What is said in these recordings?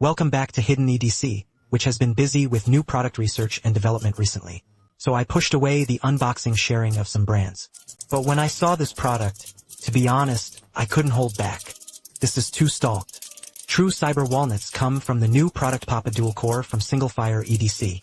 Welcome back to Hidden EDC, which has been busy with new product research and development recently. So I pushed away the unboxing sharing of some brands. But when I saw this product, to be honest, I couldn't hold back. This is too stalked. True cyber walnuts come from the new product Papa Dual Core from Singlefire EDC.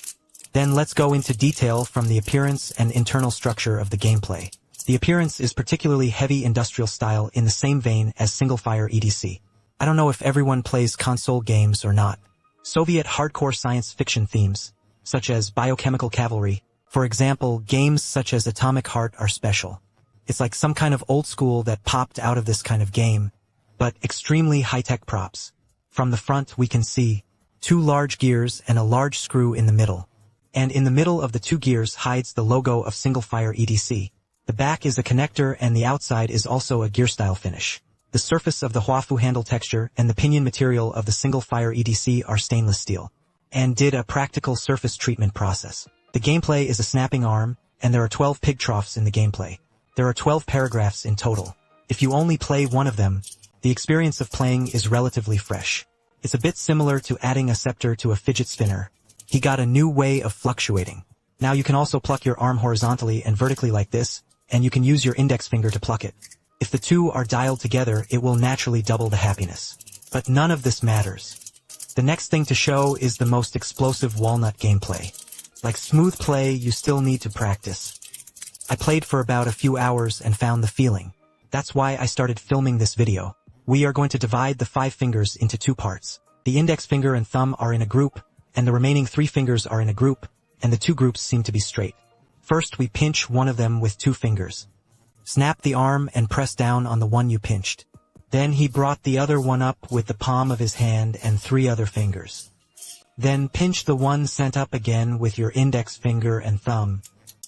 Then let's go into detail from the appearance and internal structure of the gameplay. The appearance is particularly heavy industrial style in the same vein as Singlefire EDC. I don't know if everyone plays console games or not. Soviet hardcore science fiction themes, such as biochemical cavalry, for example, games such as Atomic Heart are special. It's like some kind of old school that popped out of this kind of game, but extremely high-tech props. From the front we can see 2 large gears and a large screw in the middle. And in the middle of the 2 gears hides the logo of Singlefire EDC. The back is a connector and the outside is also a gear-style finish. The surface of the Huafu handle texture and the pinion material of the Singlefire EDC are stainless steel, and did a practical surface treatment process. The gameplay is a snapping arm, and there are 12 pig troughs in the gameplay. There are 12 paragraphs in total. If you only play one of them, the experience of playing is relatively fresh. It's a bit similar to adding a scepter to a fidget spinner. He got a new way of fluctuating. Now you can also pluck your arm horizontally and vertically like this, and you can use your index finger to pluck it. If the two are dialed together, it will naturally double the happiness. But none of this matters. The next thing to show is the most explosive walnut gameplay. Like smooth play, you still need to practice. I played for about a few hours and found the feeling. That's why I started filming this video. We are going to divide the 5 fingers into 2 parts. The index finger and thumb are in a group, and the remaining 3 fingers are in a group, and the 2 groups seem to be straight. First, we pinch one of them with 2 fingers. Snap the arm and press down on the one you pinched. Then he brought the other one up with the palm of his hand and 3 other fingers. Then pinch the one sent up again with your index finger and thumb.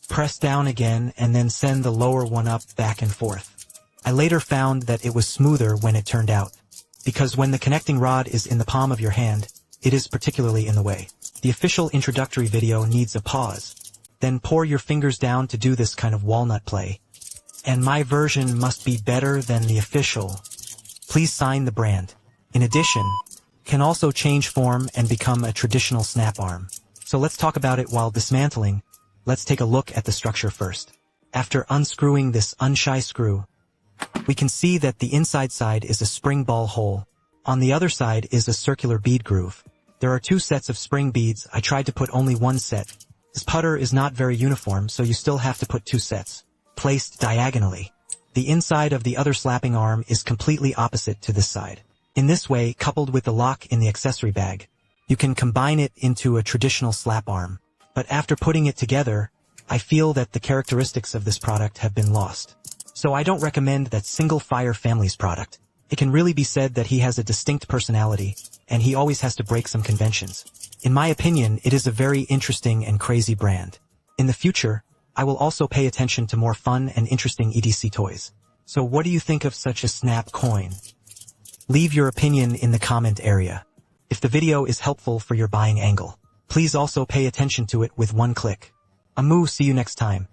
Press down again and then send the lower one up back and forth. I later found that it was smoother when it turned out, because when the connecting rod is in the palm of your hand, it is particularly in the way. The official introductory video needs a pause. Then pour your fingers down to do this kind of walnut play. And my version must be better than the official. Please sign the brand. In addition, can also change form and become a traditional snap arm. So let's talk about it while dismantling. Let's take a look at the structure first. After unscrewing this unshy screw, we can see that the inside side is a spring ball hole. On the other side is a circular bead groove. There are 2 sets of spring beads. I tried to put only 1 set. This putter is not very uniform, so you still have to put 2 sets, placed diagonally. The inside of the other slapping arm is completely opposite to this side. In this way, coupled with the lock in the accessory bag, you can combine it into a traditional slap arm. But after putting it together, I feel that the characteristics of this product have been lost. So I don't recommend that Singlefire family's product. It can really be said that he has a distinct personality, and he always has to break some conventions. In my opinion, it is a very interesting and crazy brand. In the future, I will also pay attention to more fun and interesting EDC toys. So what do you think of such a snap coin? Leave your opinion in the comment area. If the video is helpful for your buying angle, please also pay attention to it with 1 click. Moo, see you next time.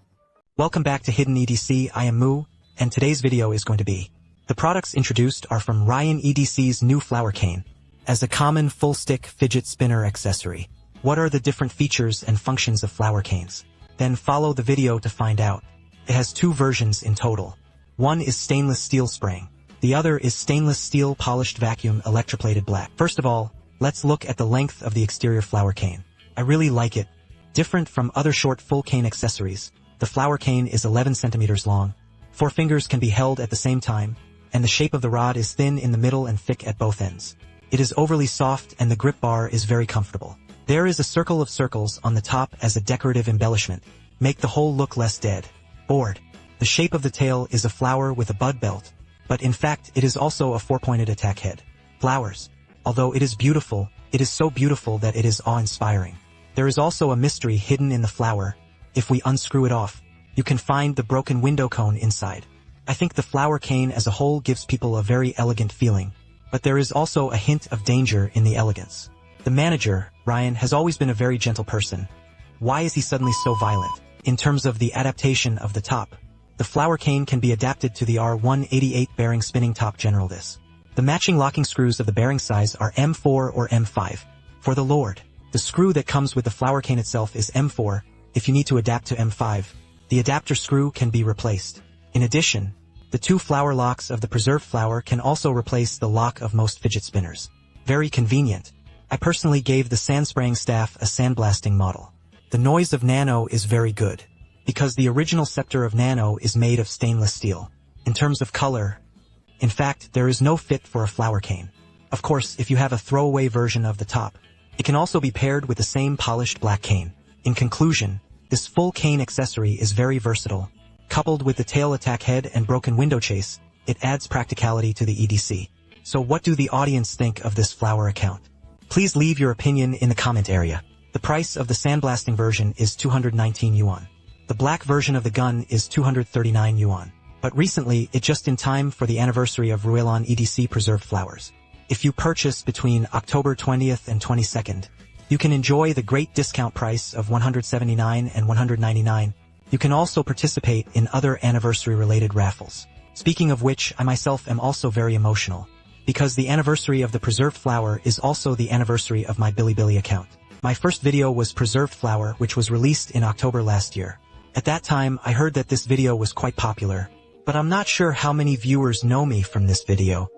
Welcome back to Hidden EDC, I am Moo, and today's video is going to be the products introduced are from Ryan EDC's new flower cane. As a common full-stick fidget spinner accessory, what are the different features and functions of flower canes? Then follow the video to find out. It has 2 versions in total. One is stainless steel spraying. The other is stainless steel polished vacuum electroplated black. First of all, let's look at the length of the exterior flower cane. I really like it. Different from other short full cane accessories, the flower cane is 11 centimeters long. 4 fingers can be held at the same time, and the shape of the rod is thin in the middle and thick at both ends. It is overly soft and the grip bar is very comfortable. There is a circle of circles on the top as a decorative embellishment. Make the whole look less dead. Bored. The shape of the tail is a flower with a bud belt, but in fact it is also a 4-pointed attack head. Flowers. Although it is beautiful, it is so beautiful that it is awe-inspiring. There is also a mystery hidden in the flower. If we unscrew it off, you can find the broken window cone inside. I think the flower cane as a whole gives people a very elegant feeling, but there is also a hint of danger in the elegance. The manager, Ryan, has always been a very gentle person. Why is he suddenly so violent? In terms of the adaptation of the top, the flower cane can be adapted to the R188 bearing spinning top General this. The matching locking screws of the bearing size are M4 or M5. For the Lord, the screw that comes with the flower cane itself is M4. If you need to adapt to M5, the adapter screw can be replaced. In addition, the two flower locks of the preserved flower can also replace the lock of most fidget spinners. Very convenient. I personally gave the sand spraying staff a sandblasting model. The noise of Nano is very good, because the original scepter of Nano is made of stainless steel. In terms of color, in fact, there is no fit for a flower cane. Of course, if you have a throwaway version of the top, it can also be paired with the same polished black cane. In conclusion, this full cane accessory is very versatile. Coupled with the tail attack head and broken window chase, it adds practicality to the EDC. So what do the audience think of this flower account? Please leave your opinion in the comment area. The price of the sandblasting version is 219 yuan. The black version of the gun is 239 yuan. But recently, it just in time for the anniversary of Ruelon EDC preserved flowers. If you purchase between October 20th and 22nd, you can enjoy the great discount price of 179 and 199. You can also participate in other anniversary-related raffles. Speaking of which, I myself am also very emotional, because the anniversary of the preserved flower is also the anniversary of my Bilibili account. My first video was Preserved Flower, which was released in October last year. At that time, I heard that this video was quite popular, but I'm not sure how many viewers know me from this video.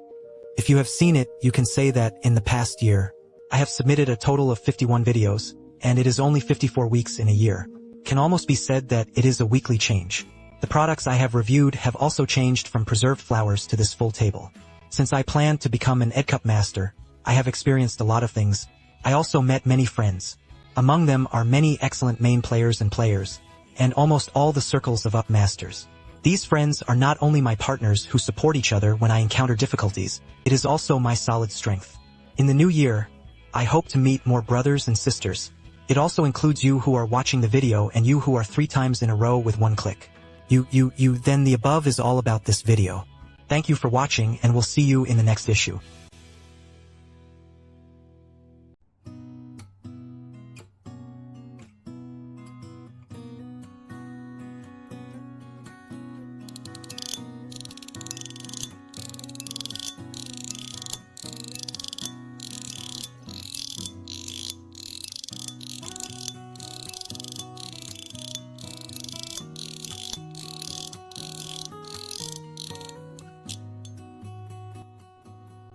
If you have seen it, you can say that in the past year, I have submitted a total of 51 videos, and it is only 54 weeks in a year. Can almost be said that it is a weekly change. The products I have reviewed have also changed from preserved flowers to this full table. Since I plan to become an EdCup master, I have experienced a lot of things. I also met many friends. Among them are many excellent main players, and almost all the circles of UP masters. These friends are not only my partners who support each other when I encounter difficulties, it is also my solid strength. In the new year, I hope to meet more brothers and sisters. It also includes you who are watching the video and you who are 3 times in a row with 1 click. Then the above is all about this video. Thank you for watching, and we'll see you in the next issue.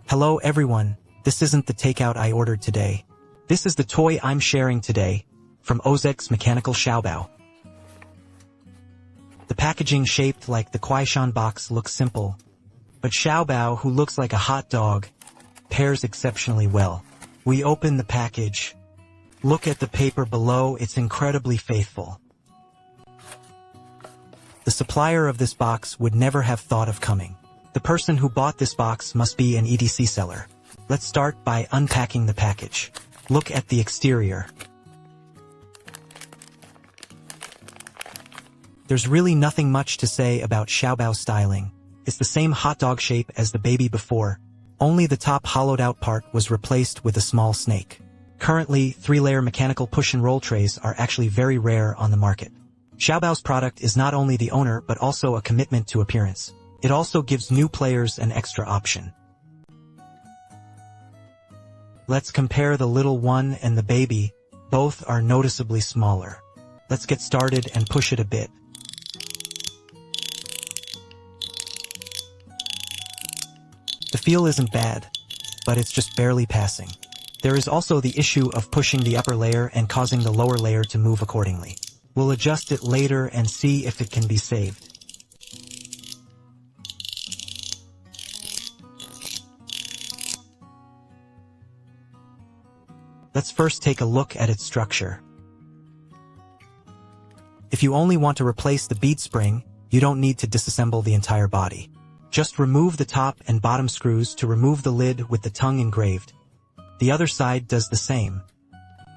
Hello everyone, this isn't the takeout I ordered today. This is the toy I'm sharing today, from Ozek's Mechanical Xiaobao. The packaging shaped like the Kuaishan box looks simple, but Xiaobao, who looks like a hot dog, pairs exceptionally well. We open the package. Look at the paper below, it's incredibly faithful. The supplier of this box would never have thought of coming. The person who bought this box must be an EDC seller. Let's start by unpacking the package. Look at the exterior. There's really nothing much to say about Xiaobao styling. It's the same hot dog shape as the baby before, only the top hollowed out part was replaced with a small snake. Currently, 3-layer mechanical push and roll trays are actually very rare on the market. Xiaobao's product is not only the owner but also a commitment to appearance. It also gives new players an extra option. Let's compare the little one and the baby. Both are noticeably smaller. Let's get started and push it a bit. The feel isn't bad, but it's just barely passing. There is also the issue of pushing the upper layer and causing the lower layer to move accordingly. We'll adjust it later and see if it can be saved. Let's first take a look at its structure. If you only want to replace the bead spring, you don't need to disassemble the entire body. Just remove the top and bottom screws to remove the lid with the tongue engraved. The other side does the same.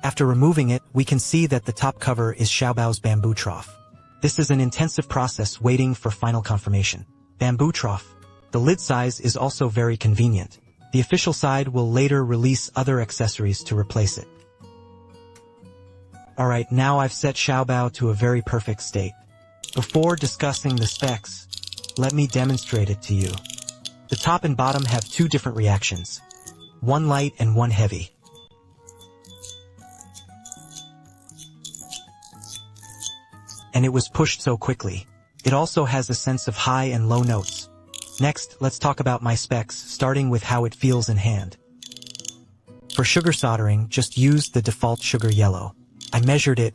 After removing it, we can see that the top cover is Xiaobao's bamboo trough. This is an intensive process waiting for final confirmation. Bamboo trough. The lid size is also very convenient. The official side will later release other accessories to replace it. Alright, now I've set Xiaobao to a very perfect state. Before discussing the specs, let me demonstrate it to you. The top and bottom have two different reactions. One light and one heavy. And it was pushed so quickly. It also has a sense of high and low notes. Next, let's talk about my specs, starting with how it feels in hand. For sugar soldering, just use the default sugar yellow. I measured it.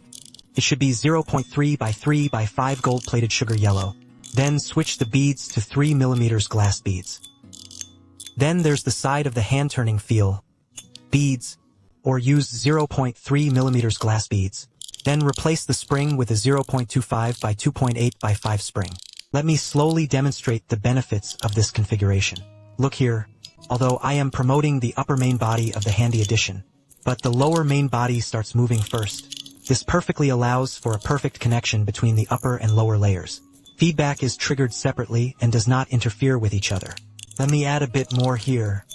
It should be 0.3 by 3 by 5 gold-plated sugar yellow. Then switch the beads to 3 mm glass beads. Then there's the side of the hand-turning feel. Beads, or use 0.3 mm glass beads. Then replace the spring with a 0.25 by 2.8 by 5 spring. Let me slowly demonstrate the benefits of this configuration. Look here, although I am promoting the upper main body of the Handy Edition, but the lower main body starts moving first. This perfectly allows for a perfect connection between the upper and lower layers. Feedback is triggered separately and does not interfere with each other. Let me add a bit more here.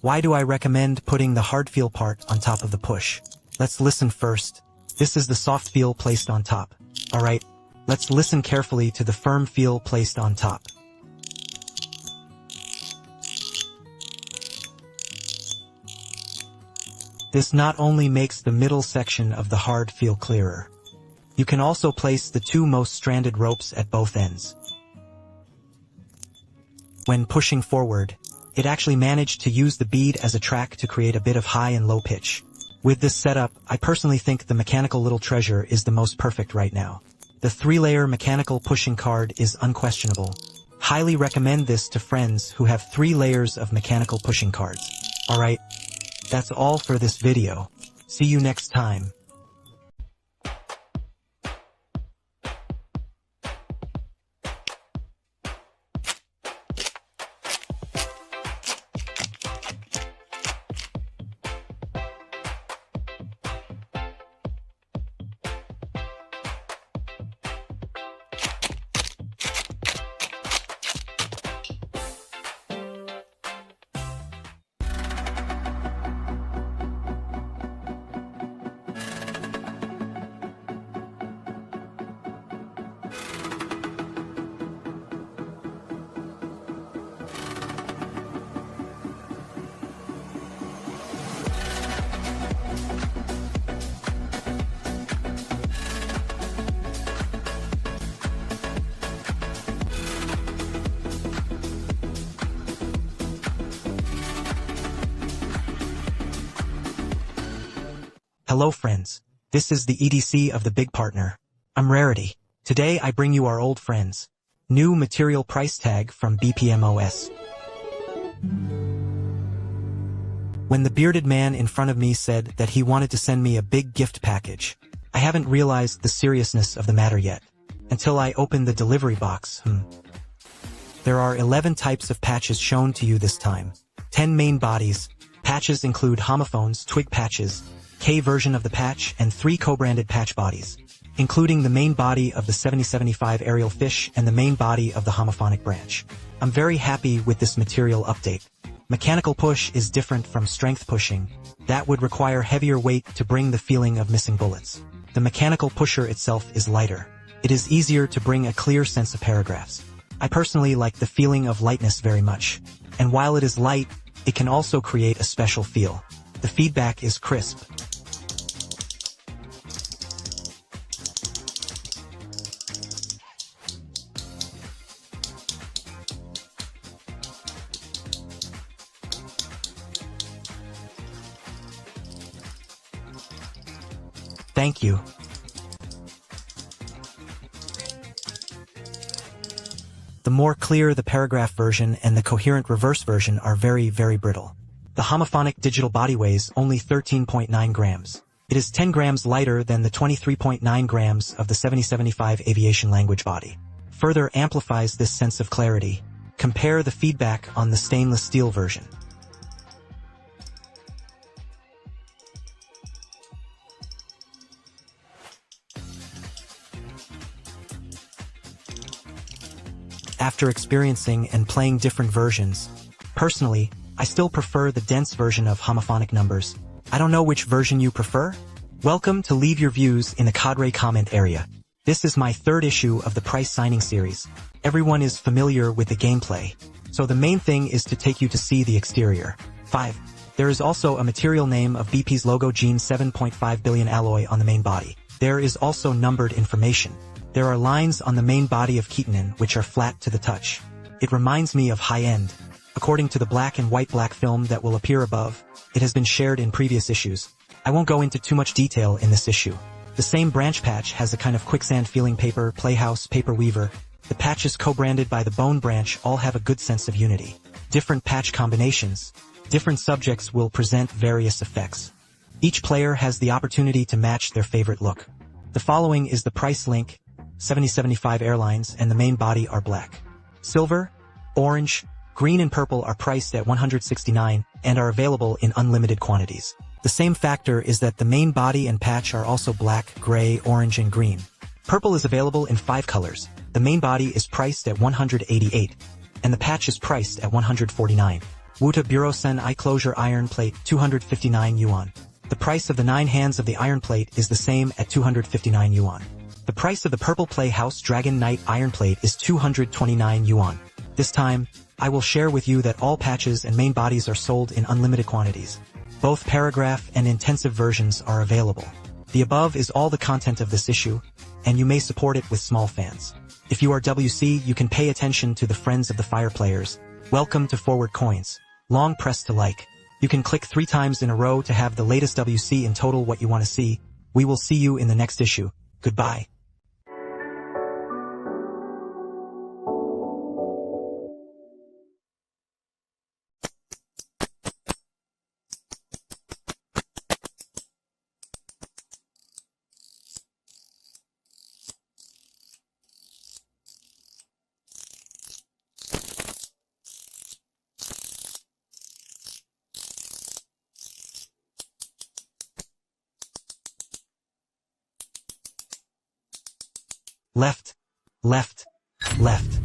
Why do I recommend putting the hard feel part on top of the push? Let's listen first. This is the soft feel placed on top. Alright, let's listen carefully to the firm feel placed on top. This not only makes the middle section of the hard feel clearer. You can also place the two most stranded ropes at both ends. When pushing forward, it actually managed to use the bead as a track to create a bit of high and low pitch. With this setup, I personally think the mechanical little treasure is the most perfect right now. The 3-layer mechanical pushing card is unquestionable. Highly recommend this to friends who have 3 layers of mechanical pushing cards. Alright, that's all for this video. See you next time. Hello friends, this is the EDC of the big partner. I'm Rarity. Today I bring you our old friends. New material price tag from BPMOS. When the bearded man in front of me said that he wanted to send me a big gift package, I haven't realized the seriousness of the matter yet. Until I open the delivery box. There are 11 types of patches shown to you this time. 10 main bodies. Patches include homophones, twig patches, K version of the patch, and 3 co-branded patch bodies, including the main body of the 7075 aerial fish and the main body of the homophonic branch. I'm very happy with this material update. Mechanical push is different from strength pushing. That would require heavier weight to bring the feeling of missing bullets. The mechanical pusher itself is lighter. It is easier to bring a clear sense of paragraphs. I personally like the feeling of lightness very much. And while it is light, it can also create a special feel. The feedback is crisp. Thank you. The more clear the paragraph version and the coherent reverse version are very, very brittle. The homophonic digital body weighs only 13.9 grams. It is 10 grams lighter than the 23.9 grams of the 7075 aviation language body. Further amplifies this sense of clarity. Compare the feedback on the stainless steel version. After experiencing and playing different versions, personally, I still prefer the dense version of homophonic numbers. I don't know which version you prefer. Welcome to leave your views in the cadre comment area. This is my 3rd issue of the price signing series. Everyone is familiar with the gameplay. So the main thing is to take you to see the exterior. 5. There is also a material name of BP's logo Gene 7.5 billion alloy on the main body. There is also numbered information. There are lines on the main body of Keaton which are flat to the touch. It reminds me of high-end. According to the black and white black film that will appear above, it has been shared in previous issues. I won't go into too much detail in this issue. The same branch patch has a kind of quicksand feeling paper, Playhouse, paper weaver. The patches co-branded by the Bone branch all have a good sense of unity. Different patch combinations, different subjects will present various effects. Each player has the opportunity to match their favorite look. The following is the price link. 7075 Airlines and the main body are black. Silver, orange, green and purple are priced at $169 and are available in unlimited quantities. The same factor is that the main body and patch are also black, gray, orange and green. Purple is available in 5 colors. The main body is priced at $188 and the patch is priced at $149. Wuta Bureausen eye closure iron plate 259 yuan. The price of the 9 hands of the iron plate is the same at 259 yuan. The price of the purple Playhouse Dragon Knight iron plate is 229 yuan. This time, I will share with you that all patches and main bodies are sold in unlimited quantities. Both paragraph and intensive versions are available. The above is all the content of this issue, and you may support it with small fans. If you are WC, you can pay attention to the Friends of the Fire players. Welcome to Forward Coins. Long press to like. You can click 3 times in a row to have the latest WC in total what you want to see. We will see you in the next issue. Goodbye. Left, left, left.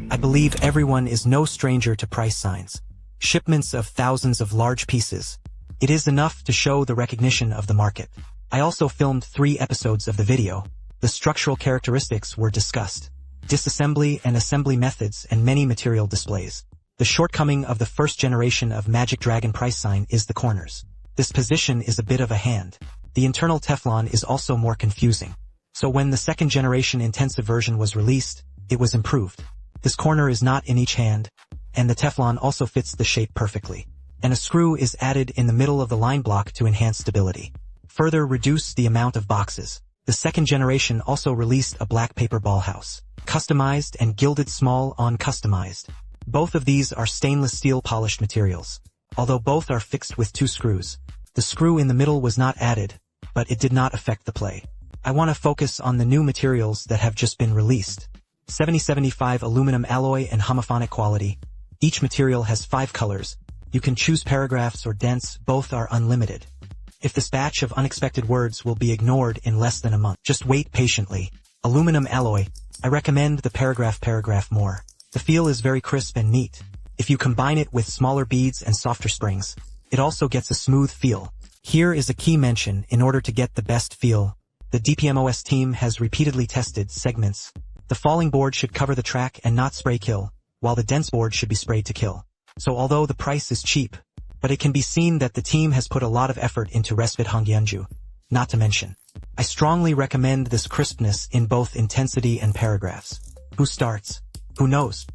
I believe everyone is no stranger to price signs. Shipments of thousands of large pieces. It is enough to show the recognition of the market. I also filmed 3 episodes of the video. The structural characteristics were discussed. Disassembly and assembly methods and many material displays. The shortcoming of the first generation of Magic Dragon price sign is the corners. This position is a bit of a hand. The internal Teflon is also more confusing. So when the second generation intensive version was released, it was improved. This corner is not in each hand, and the Teflon also fits the shape perfectly. And a screw is added in the middle of the line block to enhance stability. Further reduce the amount of boxes. The second generation also released a black paper ball house. Customized and gilded small on customized. Both of these are stainless steel polished materials. Although both are fixed with 2 screws. The screw in the middle was not added, but it did not affect the play. I want to focus on the new materials that have just been released. 7075 aluminum alloy and homophonic quality. Each material has 5 colors. You can choose paragraphs or dents, both are unlimited. If this batch of unexpected words will be ignored in less than a month, just wait patiently. Aluminum alloy. I recommend the paragraph more. The feel is very crisp and neat. If you combine it with smaller beads and softer springs, it also gets a smooth feel. Here is a key mention in order to get the best feel. The DPMOS team has repeatedly tested segments. The falling board should cover the track and not spray kill, while the dense board should be sprayed to kill. So although the price is cheap, but it can be seen that the team has put a lot of effort into Respite Hongyeonju. Not to mention, I strongly recommend this crispness in both intensity and paragraphs. Who starts? Who knows?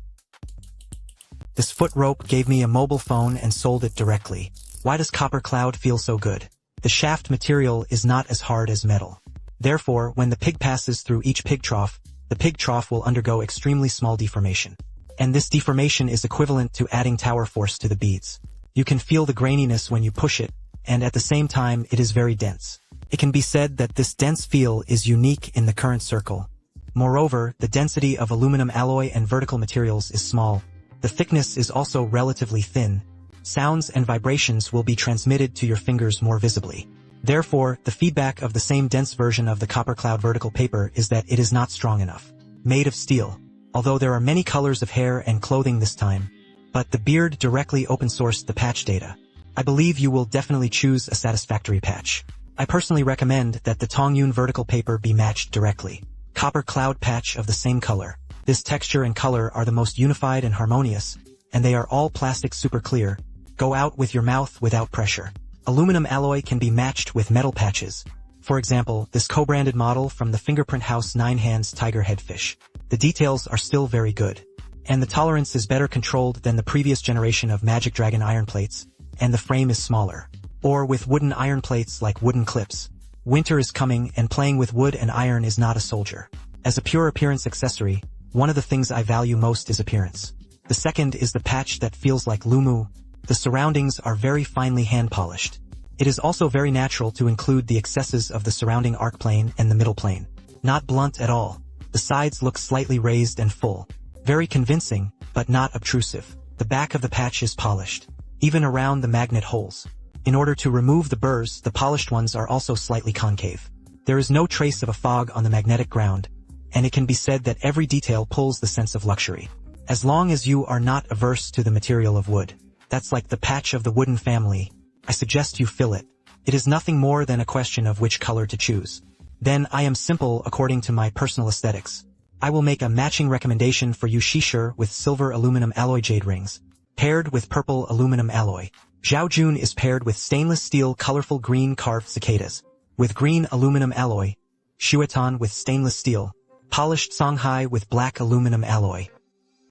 This foot rope gave me a mobile phone and sold it directly. Why does copper cloud feel so good? The shaft material is not as hard as metal. Therefore, when the pig passes through each pig trough, the pig trough will undergo extremely small deformation. And this deformation is equivalent to adding tower force to the beads. You can feel the graininess when you push it, and at the same time it is very dense. It can be said that this dense feel is unique in the current circle. Moreover, the density of aluminum alloy and vertical materials is small. The thickness is also relatively thin. Sounds and vibrations will be transmitted to your fingers more visibly. Therefore, the feedback of the same dense version of the copper cloud vertical paper is that it is not strong enough. Made of steel. Although there are many colors of hair and clothing this time, but the beard directly open-sourced the patch data. I believe you will definitely choose a satisfactory patch. I personally recommend that the Tongyun vertical paper be matched directly. Copper cloud patch of the same color. This texture and color are the most unified and harmonious, and they are all plastic super clear. Go out with your mouth without pressure. Aluminum alloy can be matched with metal patches. For example, this co-branded model from the Fingerprint House 9 Hands Tiger Headfish. The details are still very good. And the tolerance is better controlled than the previous generation of Magic Dragon iron plates, and the frame is smaller. Or with wooden iron plates like wooden clips. Winter is coming, and playing with wood and iron is not a soldier. As a pure appearance accessory, one of the things I value most is appearance. The second is the patch that feels like Lumu. The surroundings are very finely hand-polished. It is also very natural to include the excesses of the surrounding arc plane and the middle plane. Not blunt at all. The sides look slightly raised and full. Very convincing, but not obtrusive. The back of the patch is polished, even around the magnet holes. In order to remove the burrs, the polished ones are also slightly concave. There is no trace of a fog on the magnetic ground, and it can be said that every detail pulls the sense of luxury. As long as you are not averse to the material of wood, that's like the patch of the wooden family, I suggest you fill it. It is nothing more than a question of which color to choose. Then I am simple according to my personal aesthetics. I will make a matching recommendation for you: Shishir with silver aluminum alloy jade rings, paired with purple aluminum alloy. Zhaojun is paired with stainless steel colorful green carved cicadas, with green aluminum alloy. Shuetan with stainless steel, polished Songhai with black aluminum alloy.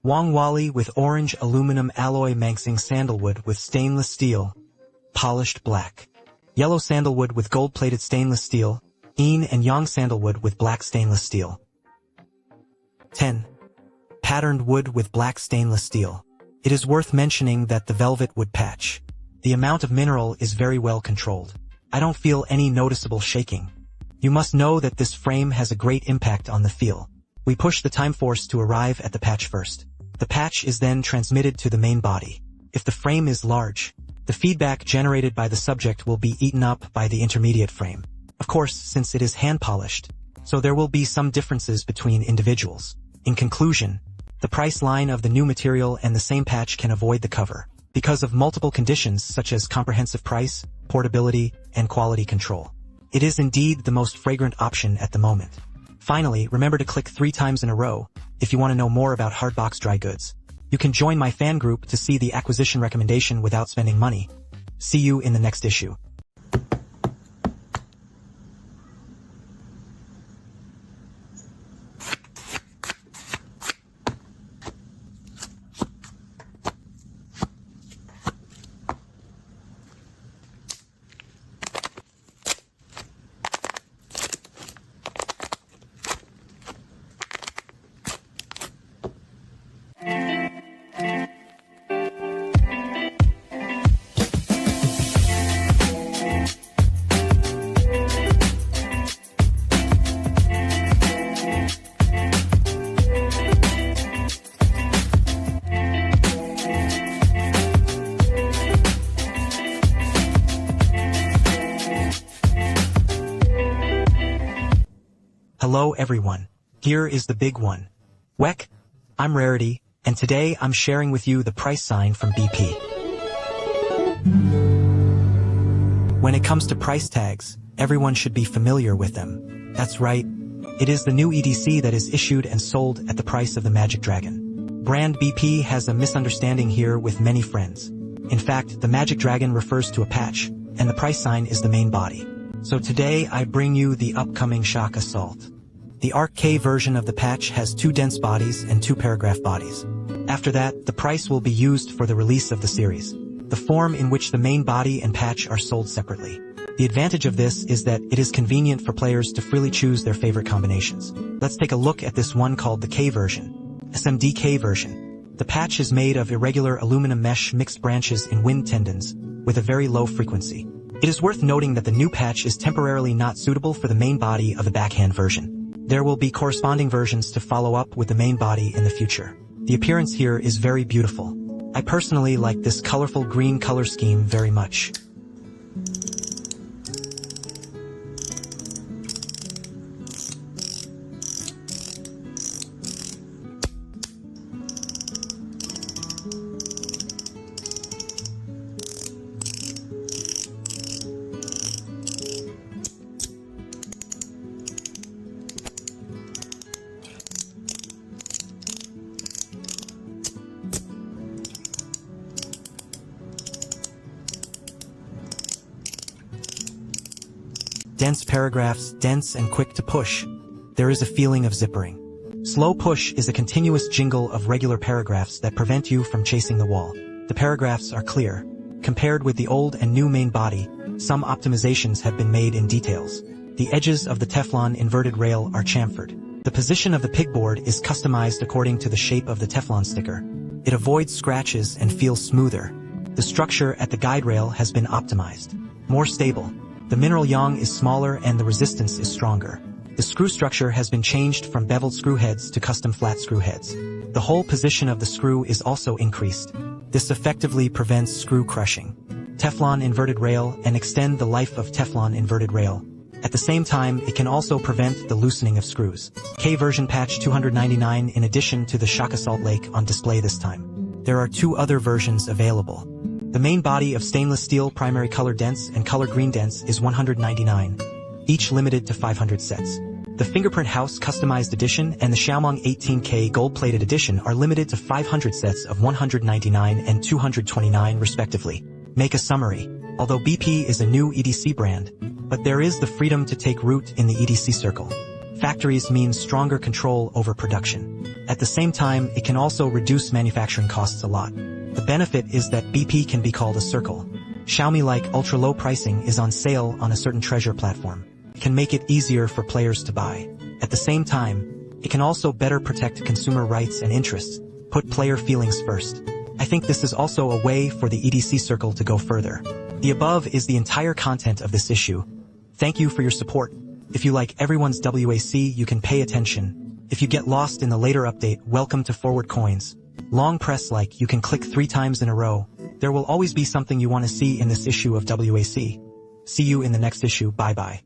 Wang Wali with orange aluminum alloy. Mangsing sandalwood with stainless steel, polished black. Yellow sandalwood with gold-plated stainless steel. Yin and Yang sandalwood with black stainless steel. 10. Patterned wood with black stainless steel. It is worth mentioning that the velvet wood patch, the amount of mineral is very well controlled. I don't feel any noticeable shaking. You must know that this frame has a great impact on the feel. We push the time force to arrive at the patch first. The patch is then transmitted to the main body. If the frame is large, the feedback generated by the subject will be eaten up by the intermediate frame. Of course, since it is hand-polished, so there will be some differences between individuals. In conclusion, the price line of the new material and the same patch can avoid the cover, because of multiple conditions such as comprehensive price, portability, and quality control. It is indeed the most fragrant option at the moment. Finally, remember to click 3 times in a row if you want to know more about Hardbox Dry Goods. You can join my fan group to see the acquisition recommendation without spending money. See you in the next issue. Hello everyone, here is the big one. Weck, I'm Rarity, and today I'm sharing with you the price sign from BP. When it comes to price tags, everyone should be familiar with them. That's right, it is the new EDC that is issued and sold at the price of the Magic Dragon. Brand BP has a misunderstanding here with many friends. In fact, the Magic Dragon refers to a patch, and the price sign is the main body. So today I bring you the upcoming Shock Assault. The Arc K version of the patch has 2 dense bodies and 2 paragraph bodies. After that, the price will be used for the release of the series, the form in which the main body and patch are sold separately. The advantage of this is that it is convenient for players to freely choose their favorite combinations. Let's take a look at this one called the K version, SMDK version. The patch is made of irregular aluminum mesh mixed branches in wind tendons, with a very low frequency. It is worth noting that the new patch is temporarily not suitable for the main body of the backhand version. There will be corresponding versions to follow up with the main body in the future. The appearance here is very beautiful. I personally like this colorful green color scheme very much. Dense paragraphs, dense and quick to push. There is a feeling of zippering. Slow push is a continuous jingle of regular paragraphs that prevent you from chasing the wall. The paragraphs are clear. Compared with the old and new main body, some optimizations have been made in details. The edges of the Teflon inverted rail are chamfered. The position of the pegboard is customized according to the shape of the Teflon sticker. It avoids scratches and feels smoother. The structure at the guide rail has been optimized. More stable. The mineral yang is smaller and the resistance is stronger. The screw structure has been changed from beveled screw heads to custom flat screw heads. The hole position of the screw is also increased. This effectively prevents screw crushing. Teflon inverted rail and extend the life of Teflon inverted rail. At the same time, it can also prevent the loosening of screws. K version patch 299 in addition to the Shaka Salt Lake on display this time. There are 2 other versions available. The main body of stainless steel primary color dense and color green dense is 199, each limited to 500 sets. The Fingerprint House Customized Edition and the Xiaomong 18K Gold-Plated Edition are limited to 500 sets of 199 and 229 respectively. Make a summary. Although BP is a new EDC brand, but there is the freedom to take root in the EDC circle. Factories mean stronger control over production. At the same time, it can also reduce manufacturing costs a lot. The benefit is that BP can be called a circle. Xiaomi-like ultra-low pricing is on sale on a certain treasure platform. It can make it easier for players to buy. At the same time, it can also better protect consumer rights and interests, put player feelings first. I think this is also a way for the EDC circle to go further. The above is the entire content of this issue. Thank you for your support. If you like everyone's WAC, you can pay attention. If you get lost in the later update, welcome to Forward Coins. Long press like you can click 3 times in a row. There will always be something you want to see in this issue of WAC. See you in the next issue. Bye-bye.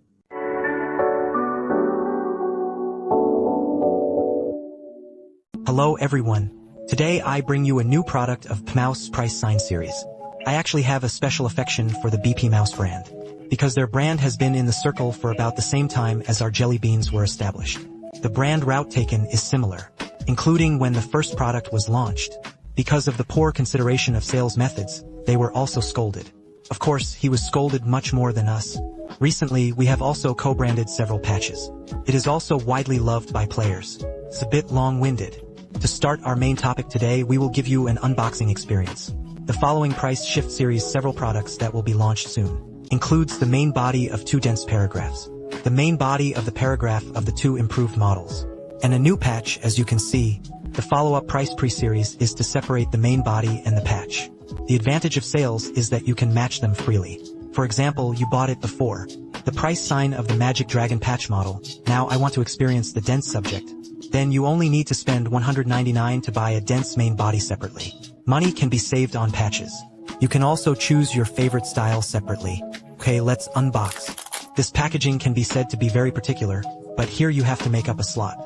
Hello everyone. Today I bring you a new product of Mouse Price Sign series. I actually have a special affection for the BP Mouse brand, because their brand has been in the circle for about the same time as our jelly beans were established. The brand route taken is similar, including when the first product was launched. Because of the poor consideration of sales methods, they were also scolded. Of course, he was scolded much more than us. Recently, we have also co-branded several patches. It is also widely loved by players. It's a bit long-winded. To start our main topic today, we will give you an unboxing experience. The following price shift series several products that will be launched soon. Includes the main body of 2 dense paragraphs, the main body of the paragraph of the 2 improved models, and a new patch. As you can see, the follow-up price pre-series is to separate the main body and the patch. The advantage of sales is that you can match them freely. For example, you bought it before the price sign of the Magic Dragon patch model. Now I want to experience the dense subject. Then you only need to spend 199 to buy a dense main body separately. Money can be saved on patches. You can also choose your favorite style separately. Okay, let's unbox. This packaging can be said to be very particular, but here you have to make up a slot.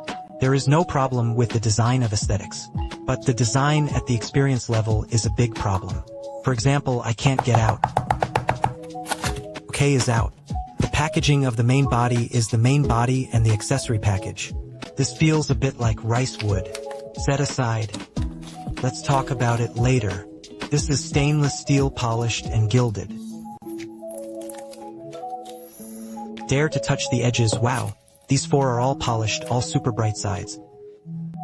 There is no problem with the design of aesthetics, but the design at the experience level is a big problem. For example, I can't get out. Okay is out. The packaging of the main body is the main body and the accessory package. This feels a bit like rice wood. Set aside. Let's talk about it later. This is stainless steel polished and gilded. Dare to touch the edges. Wow. These 4 are all polished, all super bright sides.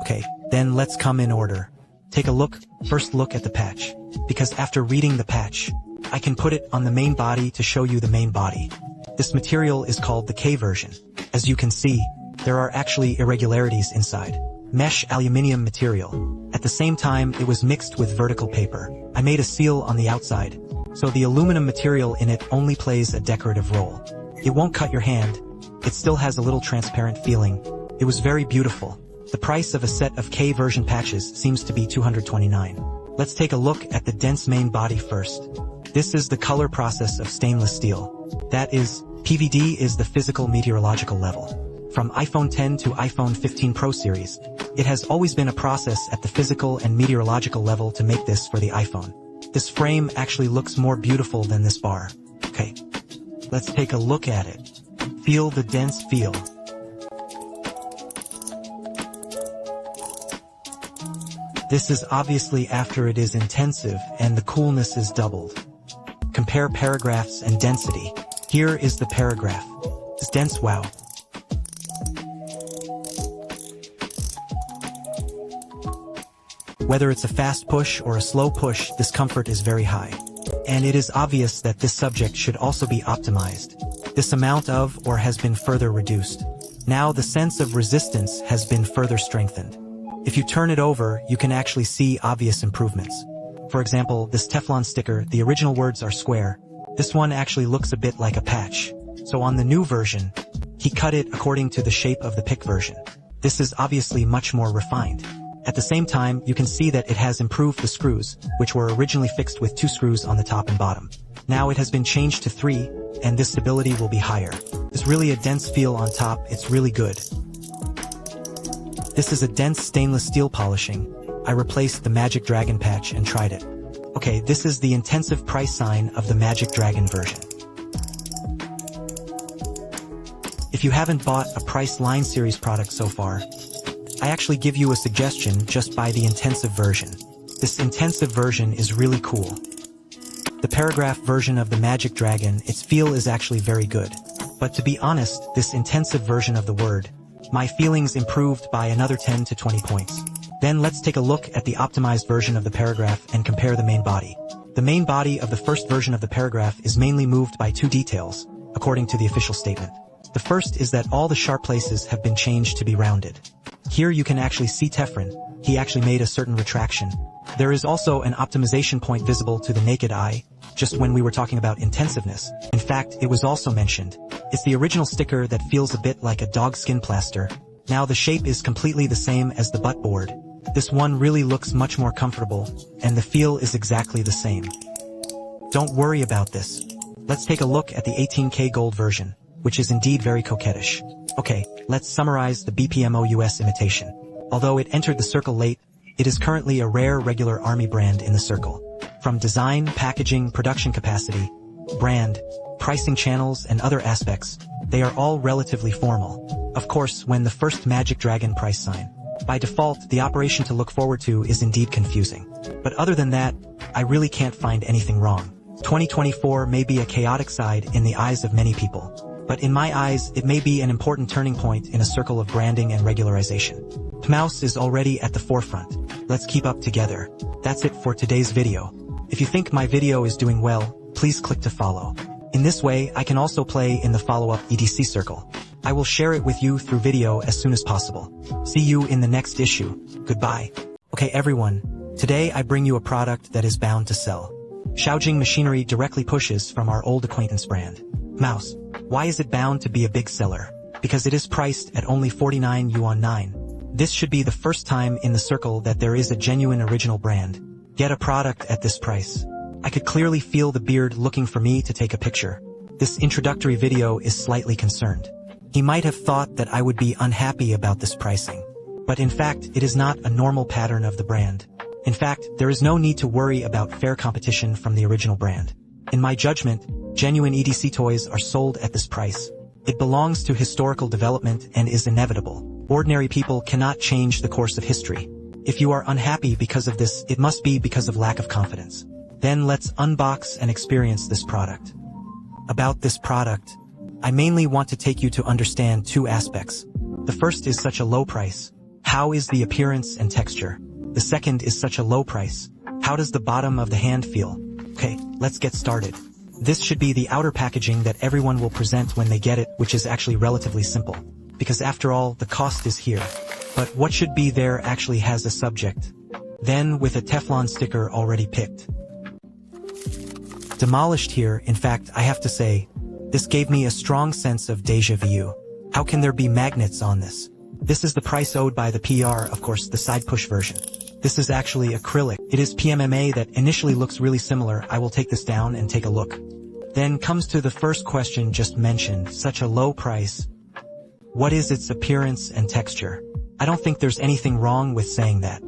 Okay, then let's come in order. Take a look. First look at the patch. Because after reading the patch, I can put it on the main body to show you the main body. This material is called the K version. As you can see, there are actually irregularities inside. Mesh aluminium material. At the same time, it was mixed with vertical paper. I made a seal on the outside, so the aluminum material in it only plays a decorative role. It won't cut your hand. It still has a little transparent feeling. It was very beautiful. The price of a set of K version patches seems to be 229. Let's take a look at the dense main body first. This is the color process of stainless steel. That is, PVD is the physical meteorological level. From iPhone 10 to iPhone 15 Pro series, it has always been a process at the physical and meteorological level to make this for the iPhone. This frame actually looks more beautiful than this bar. Okay, let's take a look at it. Feel the dense feel. This is obviously after it is intensive and the coolness is doubled. Compare paragraphs and density. Here is the paragraph. It's dense, wow. Whether it's a fast push or a slow push, this comfort is very high. And it is obvious that this subject should also be optimized. This amount of, or has been further reduced. Now the sense of resistance has been further strengthened. If you turn it over, you can actually see obvious improvements. For example, this Teflon sticker, the original words are square. This one actually looks a bit like a patch. So on the new version, he cut it according to the shape of the PIC version. This is obviously much more refined. At the same time, you can see that it has improved the screws, which were originally fixed with 2 screws on the top and bottom. Now it has been changed to 3, and this stability will be higher. There's really a dense feel on top, it's really good. This is a dense stainless steel polishing. I replaced the Magic Dragon patch and tried it. Okay, this is the intensive price sign of the Magic Dragon version. If you haven't bought a Price Line Series product so far, I actually give you a suggestion, just buy the intensive version. This intensive version is really cool. The paragraph version of the Magic Dragon, its feel is actually very good. But to be honest, this intensive version of the word, my feelings improved by another 10 to 20 points. Then let's take a look at the optimized version of the paragraph and compare the main body. The main body of the first version of the paragraph is mainly moved by 2 details, according to the official statement. The first is that all the sharp places have been changed to be rounded. Here you can actually see Teflon, he actually made a certain retraction. There is also an optimization point visible to the naked eye, just when we were talking about intensiveness. In fact, it was also mentioned. It's the original sticker that feels a bit like a dog skin plaster. Now the shape is completely the same as the butt board. This one really looks much more comfortable, and the feel is exactly the same. Don't worry about this. Let's take a look at the 18K gold version, which is indeed very coquettish. Okay, let's summarize the BPMO US imitation. Although it entered the circle late, it is currently a rare regular army brand in the circle. From design, packaging, production capacity, brand, pricing channels, and other aspects, they are all relatively formal. Of course, when the first Magic Dragon price sign. By default, the operation to look forward to is indeed confusing. But other than that, I really can't find anything wrong. 2024 may be a chaotic side in the eyes of many people. But in my eyes, it may be an important turning point in a circle of branding and regularization. PMOUS is already at the forefront. Let's keep up together. That's it for today's video. If you think my video is doing well, please click to follow. In this way, I can also play in the follow-up EDC circle. I will share it with you through video as soon as possible. See you in the next issue. Goodbye. Okay everyone, today I bring you a product that is bound to sell. Xiaojing Machinery directly pushes from our old acquaintance brand. Mouse. Why is it bound to be a big seller? Because it is priced at only 49 yuan 9. This should be the first time in the circle that there is a genuine original brand. Get a product at this price. I could clearly feel the beard looking for me to take a picture. This introductory video is slightly concerned. He might have thought that I would be unhappy about this pricing. But in fact, it is not a normal pattern of the brand. In fact, there is no need to worry about fair competition from the original brand. In my judgment, genuine EDC toys are sold at this price. It belongs to historical development and is inevitable. Ordinary people cannot change the course of history. If you are unhappy because of this, it must be because of lack of confidence. Then let's unbox and experience this product. About this product, I mainly want to take you to understand 2 aspects. The first is such a low price. How is the appearance and texture? The second is such a low price. How does the bottom of the hand feel? Okay, let's get started. This should be the outer packaging that everyone will present when they get it, which is actually relatively simple. Because after all, the cost is here. But what should be there actually has a subject. Then with a Teflon sticker already picked. Demolished here, in fact, I have to say, this gave me a strong sense of déjà vu. How can there be magnets on this? This is the price owed by the PR, of course, the side push version. This is actually acrylic. It is PMMA that initially looks really similar. I will take this down and take a look. Then comes to the first question just mentioned, such a low price. What is its appearance and texture? I don't think there's anything wrong with saying that.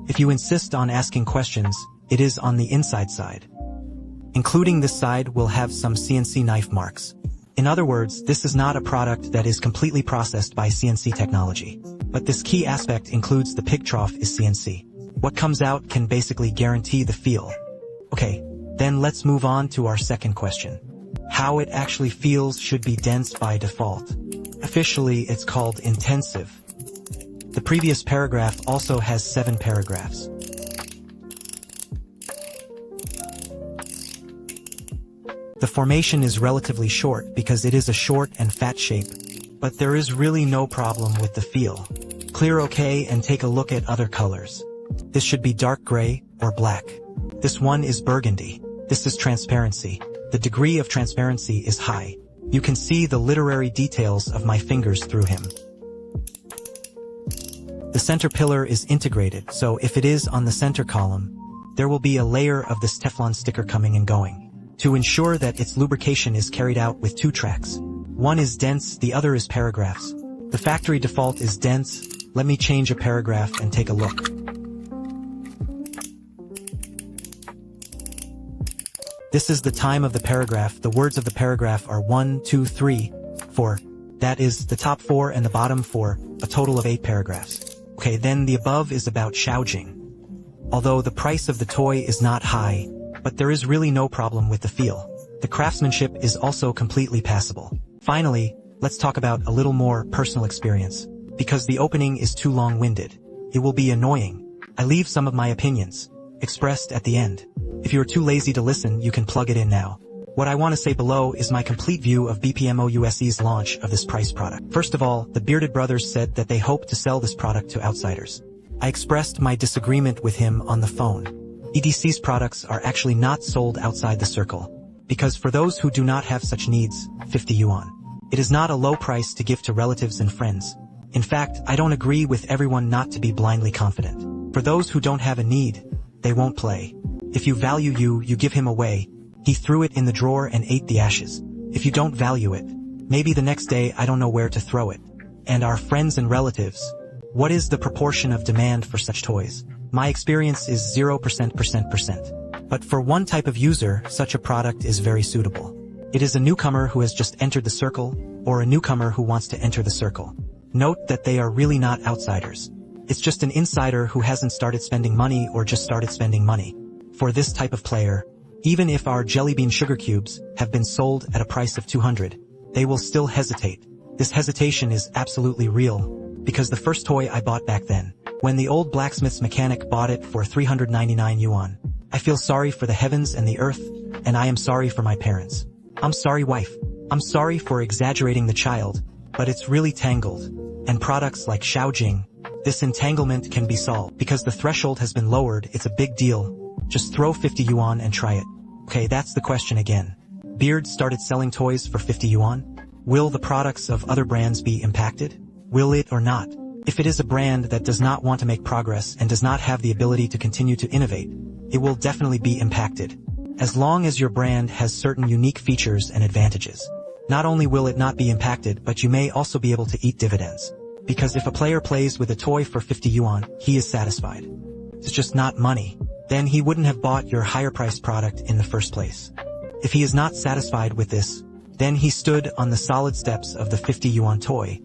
If you insist on asking questions, it is on the inside side. Including this side will have some CNC knife marks. In other words, this is not a product that is completely processed by CNC technology. But this key aspect includes the pig trough is CNC. What comes out can basically guarantee the feel. Okay, then let's move on to our second question. How it actually feels should be dense by default. Officially, it's called intensive. The previous paragraph also has 7 paragraphs. The formation is relatively short because it is a short and fat shape, but there is really no problem with the feel. Clear OK and take a look at other colors. This should be dark gray or black. This one is burgundy. This is transparency. The degree of transparency is high. You can see the literary details of my fingers through him. The center pillar is integrated, so if it is on the center column, there will be a layer of this Teflon sticker coming and going, to ensure that its lubrication is carried out with 2 tracks. One is dense, the other is paragraphs. The factory default is dense. Let me change a paragraph and take a look. This is the time of the paragraph. The words of the paragraph are 1, 2, 3, 4. That is the top 4 and the bottom 4, a total of 8 paragraphs. Okay, then the above is about Xiaojing. Although the price of the toy is not high, but there is really no problem with the feel. The craftsmanship is also completely passable. Finally, let's talk about a little more personal experience. Because the opening is too long-winded, it will be annoying. I leave some of my opinions, expressed at the end. If you are too lazy to listen, you can plug it in now. What I want to say below is my complete view of BPMOUSE's launch of this price product. First of all, the Bearded Brothers said that they hope to sell this product to outsiders. I expressed my disagreement with him on the phone. EDC's products are actually not sold outside the circle. Because for those who do not have such needs, 50 yuan. It is not a low price to give to relatives and friends. In fact, I don't agree with everyone not to be blindly confident. For those who don't have a need, they won't play. If you value you give him away. He threw it in the drawer and ate the ashes. If you don't value it, maybe the next day I don't know where to throw it. And our friends and relatives. What is the proportion of demand for such toys? My experience is 0%. But for one type of user, such a product is very suitable. It is a newcomer who has just entered the circle, or a newcomer who wants to enter the circle. Note that they are really not outsiders. It's just an insider who hasn't started spending money or just started spending money. For this type of player, even if our jelly bean sugar cubes have been sold at a price of 200, they will still hesitate. This hesitation is absolutely real, because the first toy I bought back then, when the old blacksmith's mechanic bought it for 399 yuan. I feel sorry for the heavens and the earth, and I am sorry for my parents. I'm sorry, wife. I'm sorry for exaggerating the child, but it's really tangled. And products like Xiaojing, this entanglement can be solved. Because the threshold has been lowered, it's a big deal. Just throw 50 yuan and try it. Okay, that's the question again. Beard started selling toys for 50 yuan? Will the products of other brands be impacted? Will it or not? If it is a brand that does not want to make progress and does not have the ability to continue to innovate, it will definitely be impacted. As long as your brand has certain unique features and advantages. Not only will it not be impacted, but you may also be able to eat dividends. Because if a player plays with a toy for 50 yuan, he is satisfied. It's just not money. Then he wouldn't have bought your higher priced product in the first place. If he is not satisfied with this, then he stood on the solid steps of the 50 yuan toy.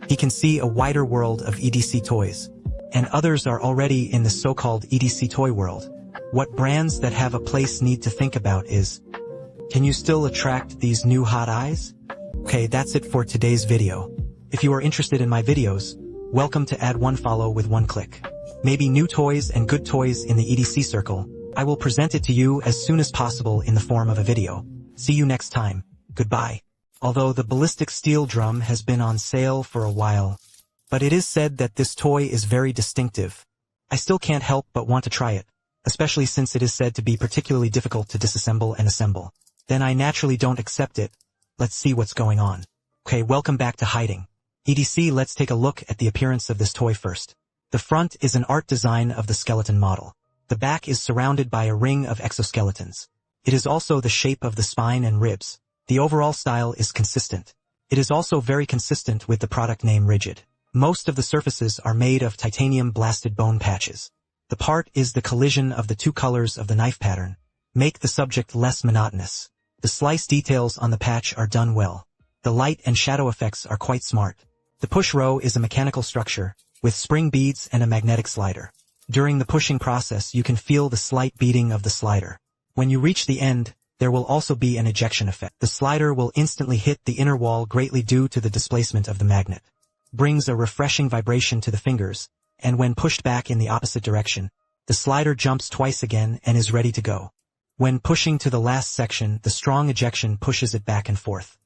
He can see a wider world of EDC toys. And others are already in the so-called EDC toy world. What brands that have a place need to think about is, can you still attract these new hot eyes? Okay, that's it for today's video. If you are interested in my videos, welcome to add one follow with one click. Maybe new toys and good toys in the EDC circle. I will present it to you as soon as possible in the form of a video. See you next time. Goodbye. Although the ballistic steel drum has been on sale for a while, but it is said that this toy is very distinctive. I still can't help but want to try it, especially since it is said to be particularly difficult to disassemble and assemble. Then I naturally don't accept it. Let's see what's going on. Okay, welcome back to hiding. EDC, let's take a look at the appearance of this toy first. The front is an art design of the skeleton model. The back is surrounded by a ring of exoskeletons. It is also the shape of the spine and ribs. The overall style is consistent. It is also very consistent with the product name Rigid. Most of the surfaces are made of titanium blasted bone patches. The part is the collision of the 2 colors of the knife pattern. Make the subject less monotonous. The slice details on the patch are done well. The light and shadow effects are quite smart. The push row is a mechanical structure, with spring beads and a magnetic slider. During the pushing process, you can feel the slight beating of the slider. When you reach the end, there will also be an ejection effect. The slider will instantly hit the inner wall greatly due to the displacement of the magnet. Brings a refreshing vibration to the fingers, and when pushed back in the opposite direction, the slider jumps twice again and is ready to go. When pushing to the last section, the strong ejection pushes it back and forth.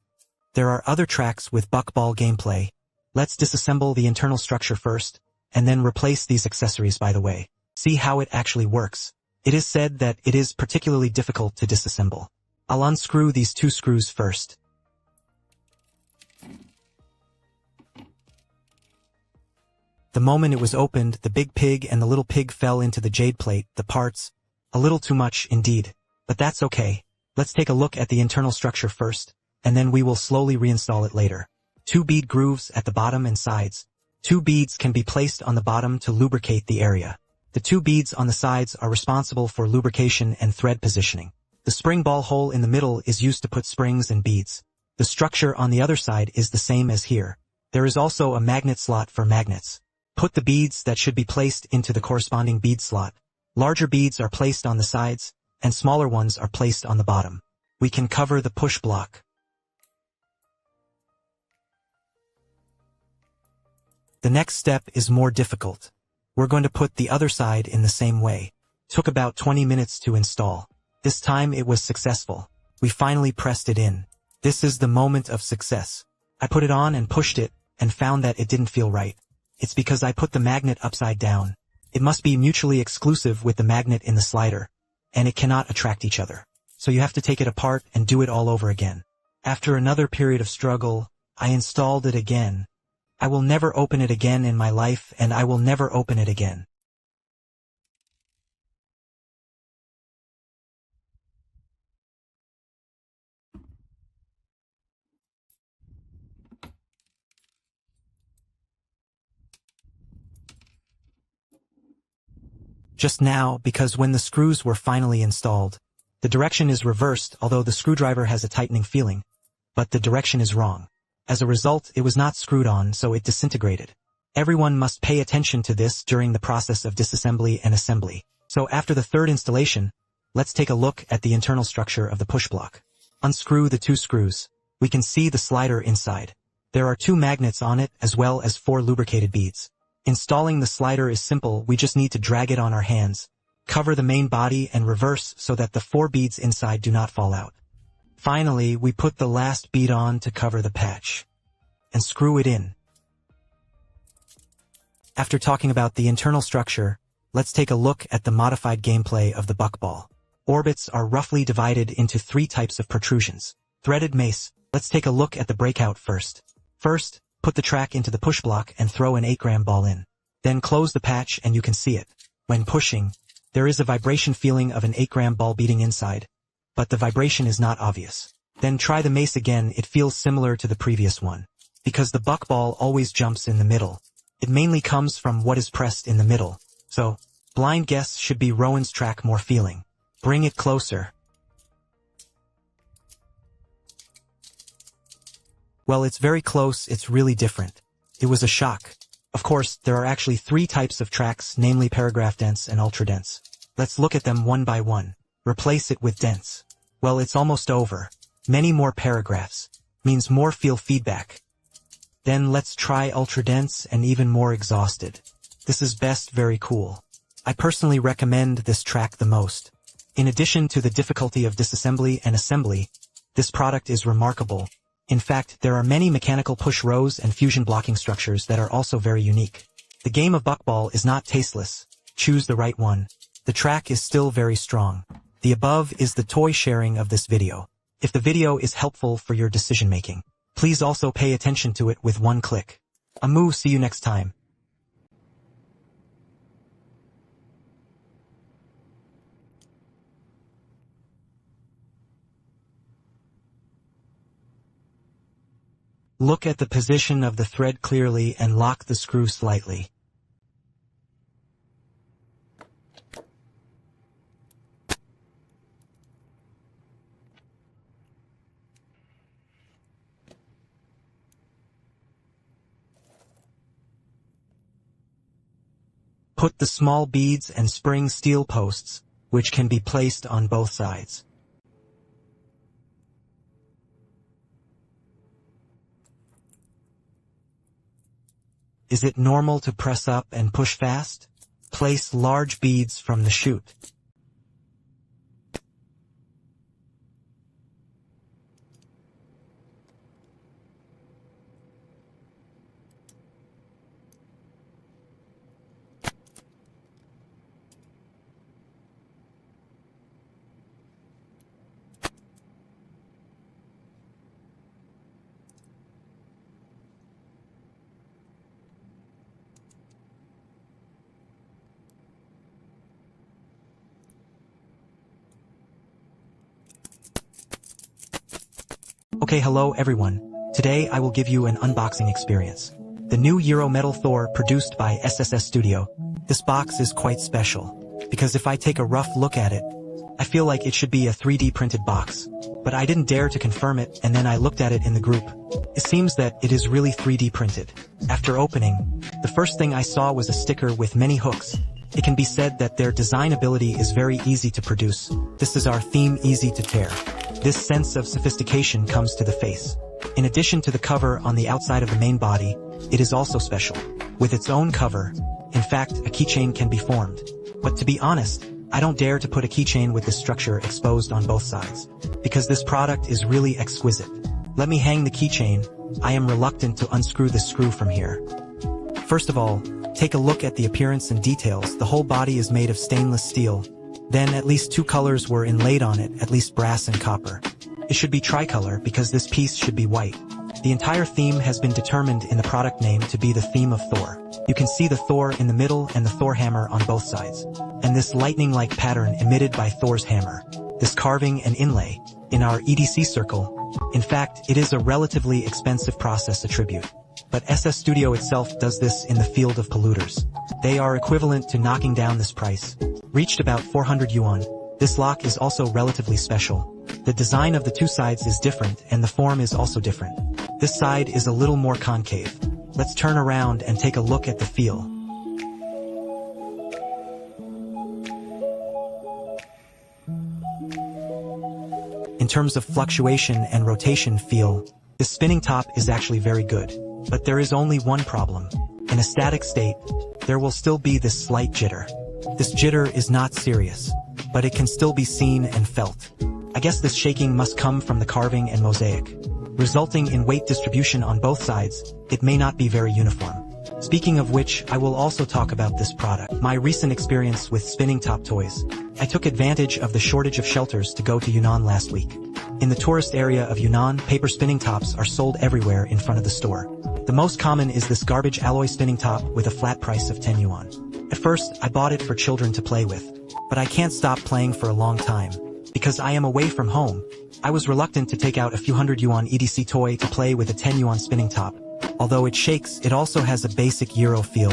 There are other tracks with buckball gameplay. Let's disassemble the internal structure first, and then replace these accessories by the way. See how it actually works. It is said that it is particularly difficult to disassemble. I'll unscrew these two screws first. The moment it was opened, the big pig and the little pig fell into the jade plate, the parts. A little too much, indeed. But that's okay. Let's take a look at the internal structure first, and then we will slowly reinstall it later. 2 bead grooves at the bottom and sides. 2 beads can be placed on the bottom to lubricate the area. The 2 beads on the sides are responsible for lubrication and thread positioning. The spring ball hole in the middle is used to put springs and beads. The structure on the other side is the same as here. There is also a magnet slot for magnets. Put the beads that should be placed into the corresponding bead slot. Larger beads are placed on the sides, and smaller ones are placed on the bottom. We can cover the push block. The next step is more difficult. We're going to put the other side in the same way. Took about 20 minutes to install. This time it was successful. We finally pressed it in. This is the moment of success. I put it on and pushed it, and found that it didn't feel right. It's because I put the magnet upside down. It must be mutually exclusive with the magnet in the slider, and it cannot attract each other. So you have to take it apart and do it all over again. After another period of struggle, I installed it again. I will never open it again in my life, and I will never open it again. Just now, because when the screws were finally installed, the direction is reversed, although the screwdriver has a tightening feeling, but the direction is wrong. As a result, it was not screwed on, so it disintegrated. Everyone must pay attention to this during the process of disassembly and assembly. So after the third installation, let's take a look at the internal structure of the push block. Unscrew the 2 screws. We can see the slider inside. There are 2 magnets on it as well as 4 lubricated beads. Installing the slider is simple, we just need to drag it on our hands, cover the main body and reverse so that the 4 beads inside do not fall out. Finally, we put the last bead on to cover the patch, and screw it in. After talking about the internal structure, let's take a look at the modified gameplay of the buckball. Orbits are roughly divided into 3 types of protrusions. Threaded mace. Let's take a look at the breakout first. First, put the track into the push block and throw an 8-gram ball in. Then close the patch and you can see it. When pushing, there is a vibration feeling of an 8-gram ball beating inside, but the vibration is not obvious. Then try the mace again, it feels similar to the previous one. Because the buckball always jumps in the middle. It mainly comes from what is pressed in the middle. So, blind guess should be Rowan's track more feeling. Bring it closer. Well, it's very close, it's really different. It was a shock. Of course, there are actually 3 types of tracks, namely paragraph dense and ultra dense. Let's look at them one by one. Replace it with dense. Well, it's almost over. Many more paragraphs. Means more feel feedback. Then let's try ultra dense and even more exhausted. This is best, very cool. I personally recommend this track the most. In addition to the difficulty of disassembly and assembly, this product is remarkable. In fact, there are many mechanical push rows and fusion blocking structures that are also very unique. The game of buckball is not tasteless. Choose the right one. The track is still very strong. The above is the toy sharing of this video. If the video is helpful for your decision making, please also pay attention to it with one click. Amu, see you next time. Look at the position of the thread clearly and lock the screw slightly. Put the small beads and spring steel posts, which can be placed on both sides. Is it normal to press up and push fast? Place large beads from the chute. Okay, hello everyone. Today I will give you an unboxing experience. The new Euro Metal Thor produced by SSS Studio. This box is quite special, because if I take a rough look at it, I feel like it should be a 3D printed box. But I didn't dare to confirm it, and then I looked at it in the group. It seems that it is really 3D printed. After opening, the first thing I saw was a sticker with many hooks. It can be said that their design ability is very easy to produce. This is our theme, easy to tear. This sense of sophistication comes to the face. In addition to the cover on the outside of the main body, it is also special. With its own cover, in fact, a keychain can be formed. But to be honest, I don't dare to put a keychain with this structure exposed on both sides, because this product is really exquisite. Let me hang the keychain. I am reluctant to unscrew the screw from here. First of all, take a look at the appearance and details. The whole body is made of stainless steel. Then at least 2 colors were inlaid on it, at least brass and copper. It should be tricolor because this piece should be white. The entire theme has been determined in the product name to be the theme of Thor. You can see the Thor in the middle and the Thor hammer on both sides. And this lightning-like pattern emitted by Thor's hammer. This carving and inlay in our EDC circle. In fact, it is a relatively expensive process attribute. But SS Studio itself does this in the field of polluters. They are equivalent to knocking down this price. Reached about 400 yuan. This lock is also relatively special. The design of the 2 sides is different and the form is also different. This side is a little more concave. Let's turn around and take a look at the feel. In terms of fluctuation and rotation feel, this spinning top is actually very good. But there is only one problem. In a static state, there will still be this slight jitter. This jitter is not serious, but it can still be seen and felt. I guess this shaking must come from the carving and mosaic, resulting in weight distribution on both sides. It may not be very uniform. Speaking of which, I will also talk about this product. My recent experience with spinning top toys. I took advantage of the shortage of shelters to go to Yunnan last week. In the tourist area of Yunnan, paper spinning tops are sold everywhere in front of the store. The most common is this garbage alloy spinning top with a flat price of 10 yuan. At first, I bought it for children to play with, but I can't stop playing for a long time. Because I am away from home, I was reluctant to take out a few hundred yuan EDC toy to play with a 10 yuan spinning top. Although it shakes, it also has a basic Euro feel.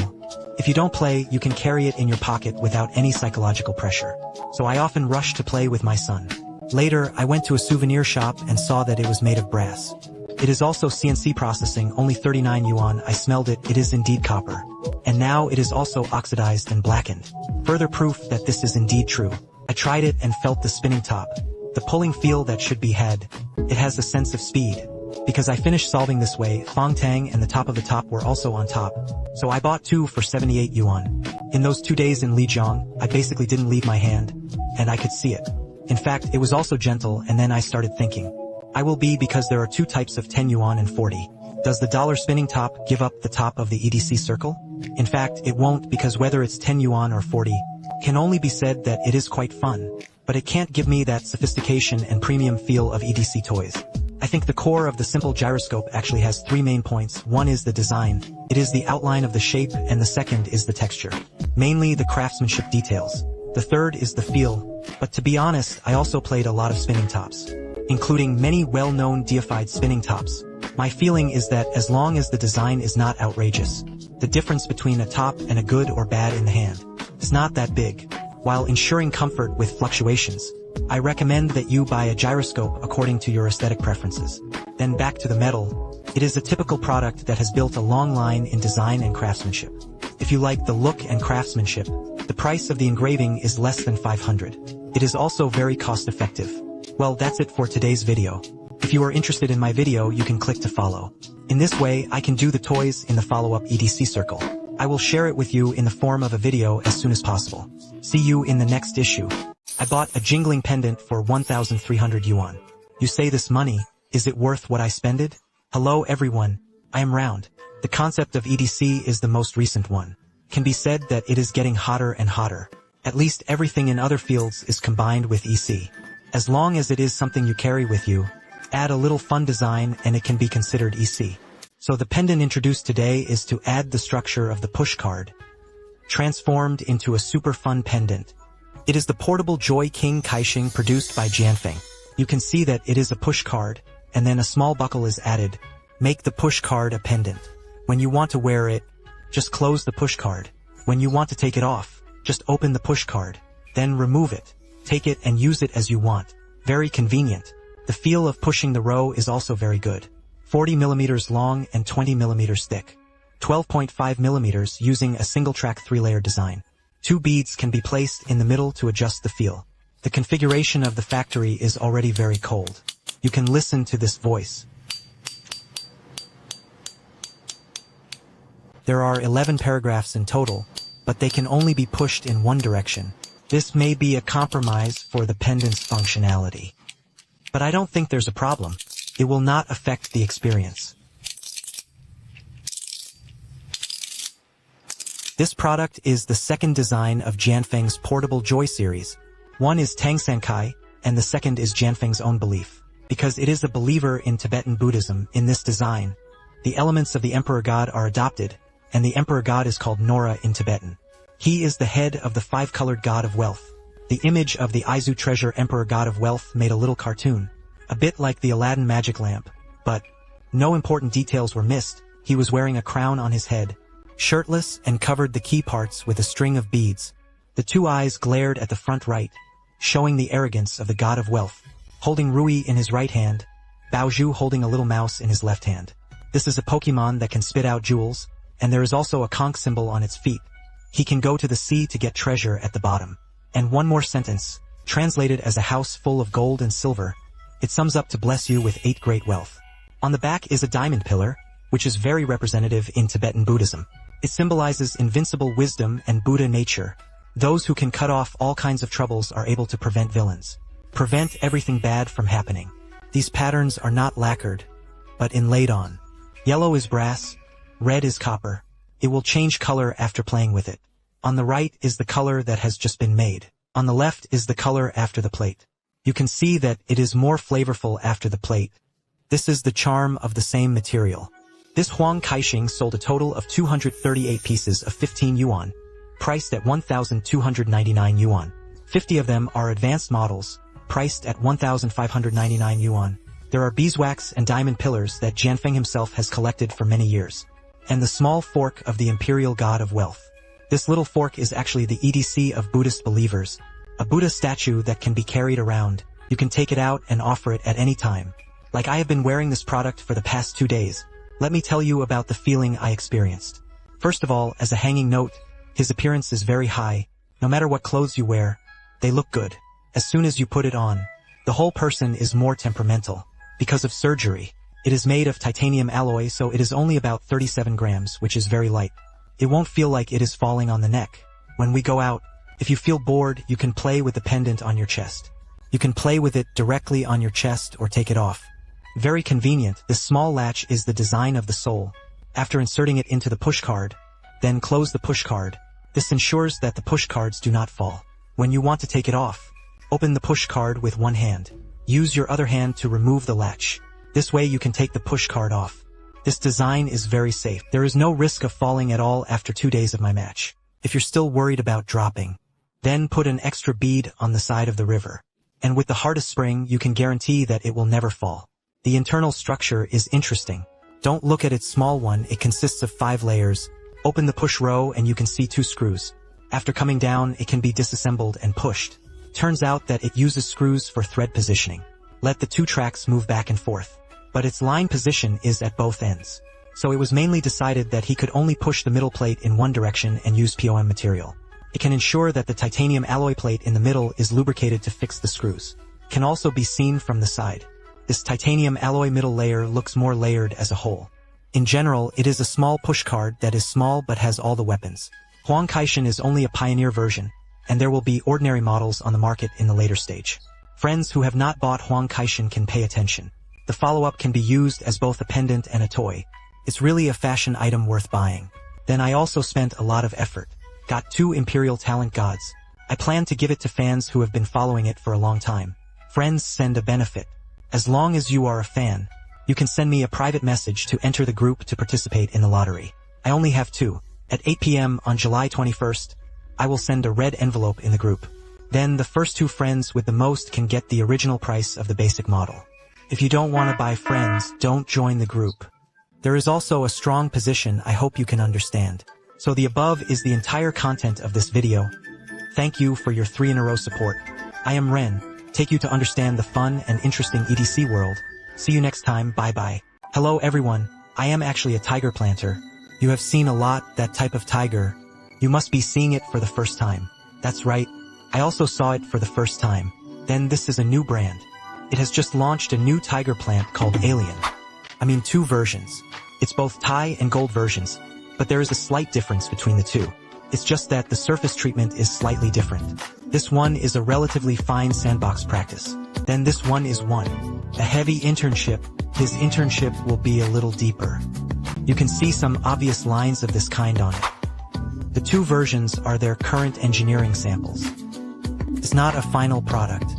If you don't play, you can carry it in your pocket without any psychological pressure. So I often rush to play with my son. Later, I went to a souvenir shop and saw that it was made of brass. It is also CNC processing, only 39 yuan. I smelled it, it is indeed copper. And now it is also oxidized and blackened. Further proof that this is indeed true. I tried it and felt the spinning top. The pulling feel that should be had. It has a sense of speed. Because I finished solving this way, Fong Tang and the top of the top were also on top. So I bought 2 for 78 yuan. In those 2 days in Lijiang, I basically didn't leave my hand. And I could see it. In fact, it was also gentle, and then I started thinking. I will be because there are 2 types of 10 yuan and 40. Does the dollar spinning top give up the top of the EDC circle? In fact, it won't, because whether it's 10 yuan or 40, can only be said that it is quite fun. But it can't give me that sophistication and premium feel of EDC toys. I think the core of the simple gyroscope actually has 3 main points. One is the design. It is the outline of the shape, and the second is the texture. Mainly the craftsmanship details. The third is the feel. But to be honest, I also played a lot of spinning tops, including many well-known deified spinning tops. My feeling is that as long as the design is not outrageous, the difference between a top and a good or bad in the hand is not that big. While ensuring comfort with fluctuations, I recommend that you buy a gyroscope according to your aesthetic preferences. Then back to the metal. It is a typical product that has built a long line in design and craftsmanship. It If you like the look and craftsmanship, the price of the engraving is less than 500. It is also very cost-effective. Well, that's it for today's video. If you are interested in my video, you can click to follow. In this way, I can do the toys in the follow-up EDC circle. I will share it with you in the form of a video as soon as possible. See you in the next issue. I bought a jingling pendant for 1,300 yuan. You say this money, is it worth what I spend it? Hello everyone, I am Round. The concept of EDC is the most recent one. Can be said that it is getting hotter and hotter. At least everything in other fields is combined with EC. As long as it is something you carry with you, add a little fun design and it can be considered EC. So the pendant introduced today is to add the structure of the push card, transformed into a super fun pendant. It is the portable Joy King Kaixing produced by Jianfeng. You can see that it is a push card, and then a small buckle is added. Make the push card a pendant. When you want to wear it, just close the push card. When you want to take it off, just open the push card, then remove it. Take it and use it as you want. Very convenient. The feel of pushing the row is also very good. 40 millimeters long and 20 millimeters thick. 12.5 millimeters using a single track 3-layer design. 2 beads can be placed in the middle to adjust the feel. The configuration of the factory is already very cold. You can listen to this voice. There are 11 paragraphs in total, but they can only be pushed in one direction. This may be a compromise for the pendant's functionality. But I don't think there's a problem. It will not affect the experience. This product is the second design of Jianfeng's portable Joy series. One is Tang Sankai, and the second is Jianfeng's own belief. Because it is a believer in Tibetan Buddhism, in this design, the elements of the Emperor God are adopted, and the Emperor God is called Nora in Tibetan. He is the head of the 5-colored God of Wealth. The image of the Aizu treasure Emperor God of Wealth made a little cartoon, a bit like the Aladdin magic lamp, but no important details were missed. He was wearing a crown on his head, shirtless and covered the key parts with a string of beads. The 2 eyes glared at the front right, showing the arrogance of the God of Wealth. Holding Rui in his right hand, Baozhu holding a little mouse in his left hand. This is a Pokemon that can spit out jewels, and there is also a conch symbol on its feet. He can go to the sea to get treasure at the bottom. And one more sentence, translated as a house full of gold and silver. It sums up to bless you with 8 great wealth. On the back is a diamond pillar, which is very representative in Tibetan Buddhism. It symbolizes invincible wisdom and Buddha nature. Those who can cut off all kinds of troubles are able to prevent villains. Prevent everything bad from happening. These patterns are not lacquered, but inlaid on. Yellow is brass, red is copper. It will change color after playing with it. On the right is the color that has just been made. On the left is the color after the plate. You can see that it is more flavorful after the plate. This is the charm of the same material. This Huang Kaixing sold a total of 238 pieces of 15 yuan, priced at 1,299 yuan. 50 of them are advanced models, priced at 1,599 yuan. There are beeswax and diamond pillars that Jianfeng himself has collected for many years. And the small fork of the Imperial God of Wealth. This little fork is actually the EDC of Buddhist believers. A Buddha statue that can be carried around. You can take it out and offer it at any time. Like I have been wearing this product for the past 2 days. Let me tell you about the feeling I experienced. First of all, as a hanging note, his appearance is very high. No matter what clothes you wear, they look good. As soon as you put it on, the whole person is more temperamental. Because of surgery, it is made of titanium alloy, so it is only about 37 grams, which is very light. It won't feel like it is falling on the neck. When we go out, if you feel bored, you can play with the pendant on your chest. You can play with it directly on your chest or take it off. Very convenient. This small latch is the design of the soul. After inserting it into the push card, then close the push card. This ensures that the push cards do not fall. When you want to take it off, open the push card with one hand. Use your other hand to remove the latch. This way you can take the push card off. This design is very safe. There is no risk of falling at all after 2 days of my match. If you're still worried about dropping, then put an extra bead on the side of the river. And with the hardest spring, you can guarantee that it will never fall. The internal structure is interesting. Don't look at its small one, it consists of 5 layers. Open the push row and you can see 2 screws. After coming down, it can be disassembled and pushed. Turns out that it uses screws for thread positioning. Let the 2 tracks move back and forth. But its line position is at both ends. so it was mainly decided that he could only push the middle plate in one direction and use POM material. It can ensure that the titanium alloy plate in the middle is lubricated to fix the screws. It can also be seen from the side. This titanium alloy middle layer looks more layered as a whole. In general, it is a small pushcart that is small but has all the weapons. Huang Kaishan is only a pioneer version, and there will be ordinary models on the market in the later stage. Friends who have not bought Huang Kaishan can pay attention. The follow-up can be used as both a pendant and a toy. It's really a fashion item worth buying. Then I also spent a lot of effort. Got 2 Imperial Talent Gods. I plan to give it to fans who have been following it for a long time. Friends send a benefit. As long as you are a fan, you can send me a private message to enter the group to participate in the lottery. I only have 2. At 8 p.m. on July 21st, I will send a red envelope in the group. Then the first 2 friends with the most can get the original price of the basic model. If you don't want to buy friends, don't join the group. There is also a strong position I hope you can understand. So the above is the entire content of this video. Thank you for your 3-in-a-row support. I am Ren, take you to understand the fun and interesting EDC world. See you next time, bye bye. Hello everyone, I am actually a tiger planter. You have seen a lot, that type of tiger. You must be seeing it for the first time. That's right, I also saw it for the first time. Then this is a new brand. It has just launched a new tiger plant called Alien. I mean 2 versions. It's both Thai and gold versions, but there is a slight difference between the 2. It's just that the surface treatment is slightly different. This one is a relatively fine sandbox practice. Then this one is a heavy internship. His internship will be a little deeper. You can see some obvious lines of this kind on it. The 2 versions are their current engineering samples. It's not a final product.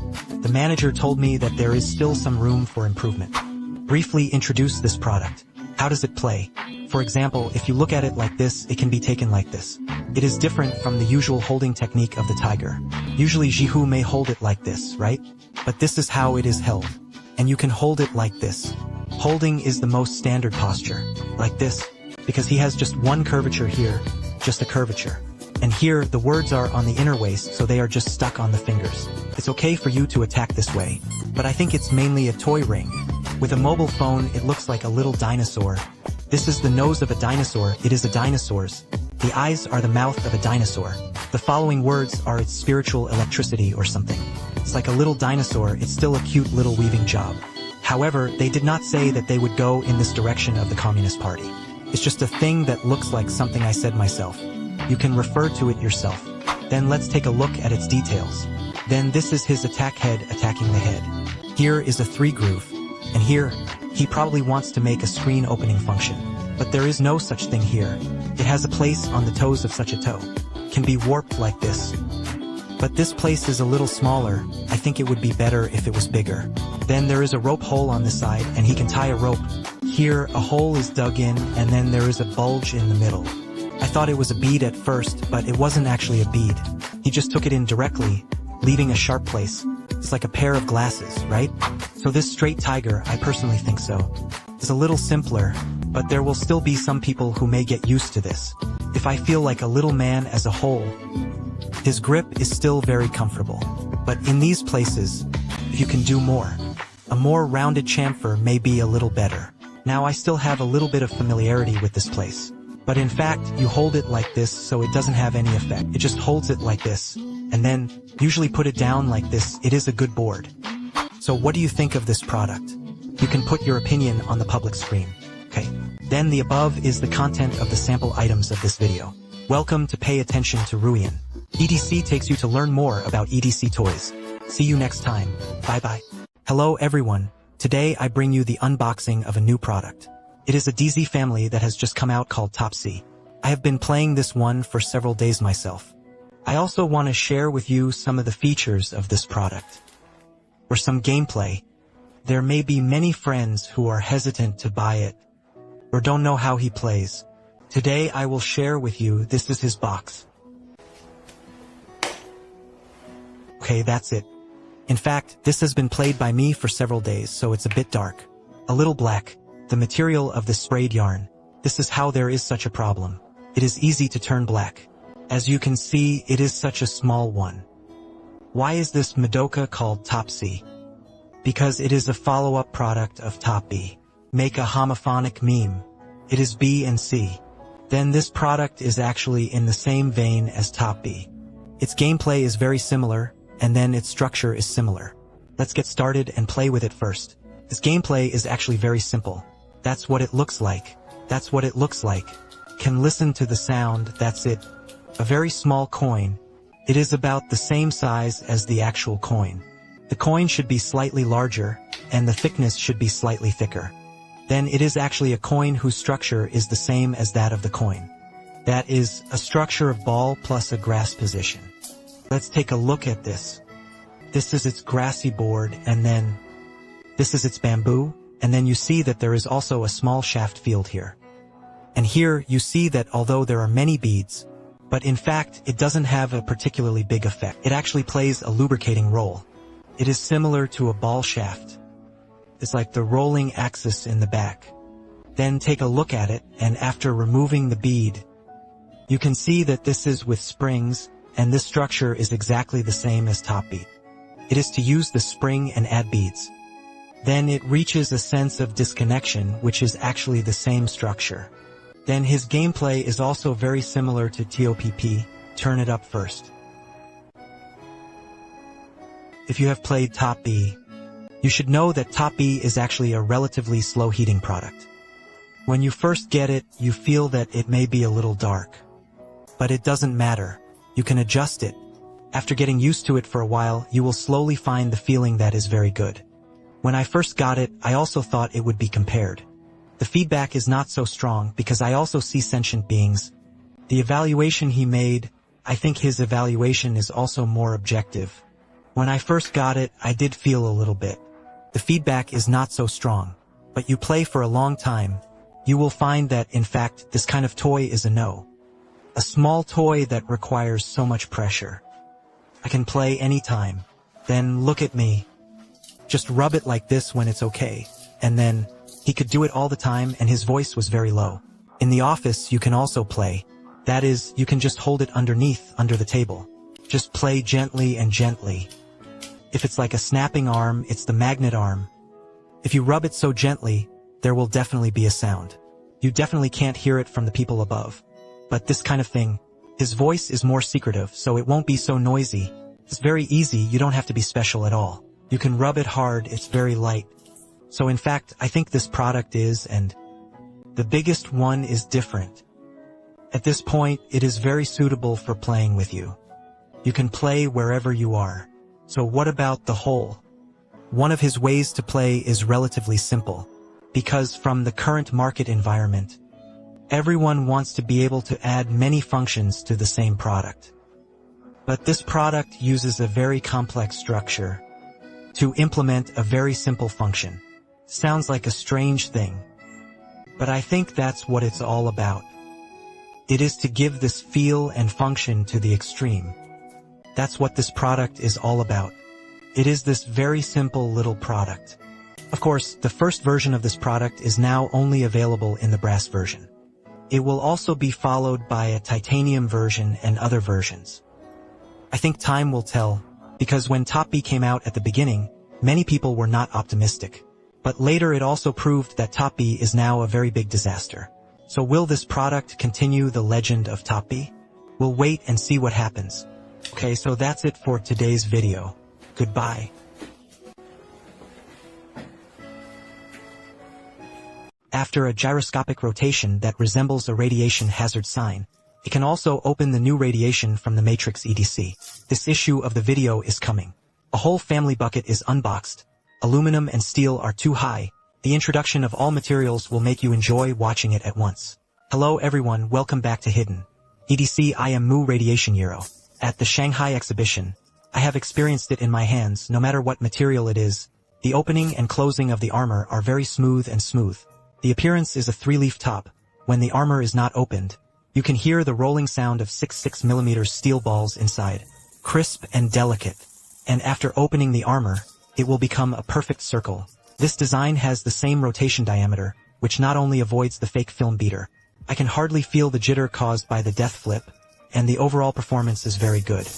The manager told me that there is still some room for improvement. Briefly introduce this product. How does it play? For example, if you look at it like this, it can be taken like this. It is different from the usual holding technique of the tiger. Usually Jihu may hold it like this, right? But this is how it is held. And you can hold it like this. Holding is the most standard posture, like this, because he has just one curvature here, just a curvature. And here, the words are on the inner waist, so they are just stuck on the fingers. It's okay for you to attack this way, but I think it's mainly a toy ring. With a mobile phone, it looks like a little dinosaur. This is the nose of a dinosaur, it is a dinosaur's. The eyes are the mouth of a dinosaur. The following words are its spiritual electricity or something. It's like a little dinosaur, it's still a cute little weaving job. However, they did not say that they would go in this direction of the Communist Party. It's just a thing that looks like something I said myself. You can refer to it yourself. Then let's take a look at its details. Then this is his attack head attacking the head. Here is a 3 groove. And here, he probably wants to make a screen opening function. But there is no such thing here. It has a place on the toes of such a toe. Can be warped like this. But this place is a little smaller. I think it would be better if it was bigger. Then there is a rope hole on the side and he can tie a rope. Here, a hole is dug in and then there is a bulge in the middle. I thought it was a bead at first, but it wasn't actually a bead. He just took it in directly, leaving a sharp place. It's like a pair of glasses, right? So this straight tiger, I personally think so, is a little simpler, but there will still be some people who may get used to this. If I feel like a little man as a whole, his grip is still very comfortable. But in these places, if you can do more, a more rounded chamfer may be a little better. Now I still have a little bit of familiarity with this place. But in fact, you hold it like this so it doesn't have any effect. It just holds it like this. And then, usually put it down like this. It is a good board. So what do you think of this product? You can put your opinion on the public screen. Okay. Then the above is the content of the sample items of this video. Welcome to Pay Attention to Ruian. EDC takes you to learn more about EDC toys. See you next time. Bye bye. Hello everyone. Today I bring you the unboxing of a new product. It is a DZ family that has just come out called Topsy. I have been playing this one for several days myself. I also want to share with you some of the features of this product. Or some gameplay. There may be many friends who are hesitant to buy it, or don't know how he plays. Today I will share with you, this is his box. Okay, that's it. In fact, this has been played by me for several days, so it's a bit dark. A little black. The material of the sprayed yarn. This is how there is such a problem. It is easy to turn black. As you can see, it is such a small one. Why is this Madoka called Topsy? Because it is a follow-up product of Top B. Make a homophonic meme. It is B and C. Then this product is actually in the same vein as Top B. Its gameplay is very similar, and then its structure is similar. Let's get started and play with it first. This gameplay is actually very simple. That's what it looks like. That's what it looks like. Can listen to the sound, that's it. A very small coin. It is about the same size as the actual coin. The coin should be slightly larger, and the thickness should be slightly thicker. Then it is actually a coin whose structure is the same as that of the coin. That is a structure of ball plus a grass position. Let's take a look at this. This is its grassy board, and then this is its bamboo, and then you see that there is also a small shaft field here. And here you see that although there are many beads, but in fact it doesn't have a particularly big effect. It actually plays a lubricating role. It is similar to a ball shaft. It's like the rolling axis in the back. Then take a look at it, and after removing the bead, you can see that this is with springs, and this structure is exactly the same as Top Bead. It is to use the spring and add beads. Then it reaches a sense of disconnection, which is actually the same structure. Then his gameplay is also very similar to TOPP. Turn it up first. If you have played Top B, you should know that Top B is actually a relatively slow heating product. When you first get it, you feel that it may be a little dark. But it doesn't matter. You can adjust it. After getting used to it for a while, you will slowly find the feeling that is very good. When I first got it, I also thought it would be compared. The feedback is not so strong because I also see sentient beings. The evaluation he made, I think his evaluation is also more objective. When I first got it, I did feel a little bit. The feedback is not so strong. But you play for a long time, you will find that, in fact, this kind of toy is a no. A small toy that requires so much pressure. I can play anytime. Then look at me. Just rub it like this when it's okay. And then, he could do it all the time and his voice was very low. In the office, you can also play. That is, you can just hold it underneath, under the table. Just play gently and gently. If it's like a snapping arm, it's the magnet arm. If you rub it so gently, there will definitely be a sound. You definitely can't hear it from the people above. But this kind of thing, his voice is more secretive, so it won't be so noisy. It's very easy, you don't have to be special at all. You can rub it hard, it's very light. So in fact, I think this product is, and the biggest one is different. At this point, it is very suitable for playing with you. You can play wherever you are. So what about the whole? One of his ways to play is relatively simple, because from the current market environment, everyone wants to be able to add many functions to the same product. But this product uses a very complex structure to implement a very simple function. Sounds like a strange thing, but I think that's what it's all about. It is to give this feel and function to the extreme. That's what this product is all about. It is this very simple little product. Of course, the first version of this product is now only available in the brass version. It will also be followed by a titanium version and other versions. I think time will tell, because when Top B came out at the beginning, many people were not optimistic. But later it also proved that Top B is now a very big disaster. So will this product continue the legend of Top B? We'll wait and see what happens. Okay, so that's it for today's video. Goodbye. After a gyroscopic rotation that resembles a radiation hazard sign, it can also open the new radiation from the Matrix EDC. This issue of the video is coming. A whole family bucket is unboxed. Aluminum and steel are too high. The introduction of all materials will make you enjoy watching it at once. Hello everyone, welcome back to Hidden EDC. I am Mu Radiation Euro. At the Shanghai exhibition, I have experienced it in my hands no matter what material it is. The opening and closing of the armor are very smooth and smooth. The appearance is a 3-leaf top. When the armor is not opened, you can hear the rolling sound of 6.6mm steel balls inside. Crisp and delicate. And after opening the armor, it will become a perfect circle. This design has the same rotation diameter, which not only avoids the fake film beater. I can hardly feel the jitter caused by the death flip, and the overall performance is very good.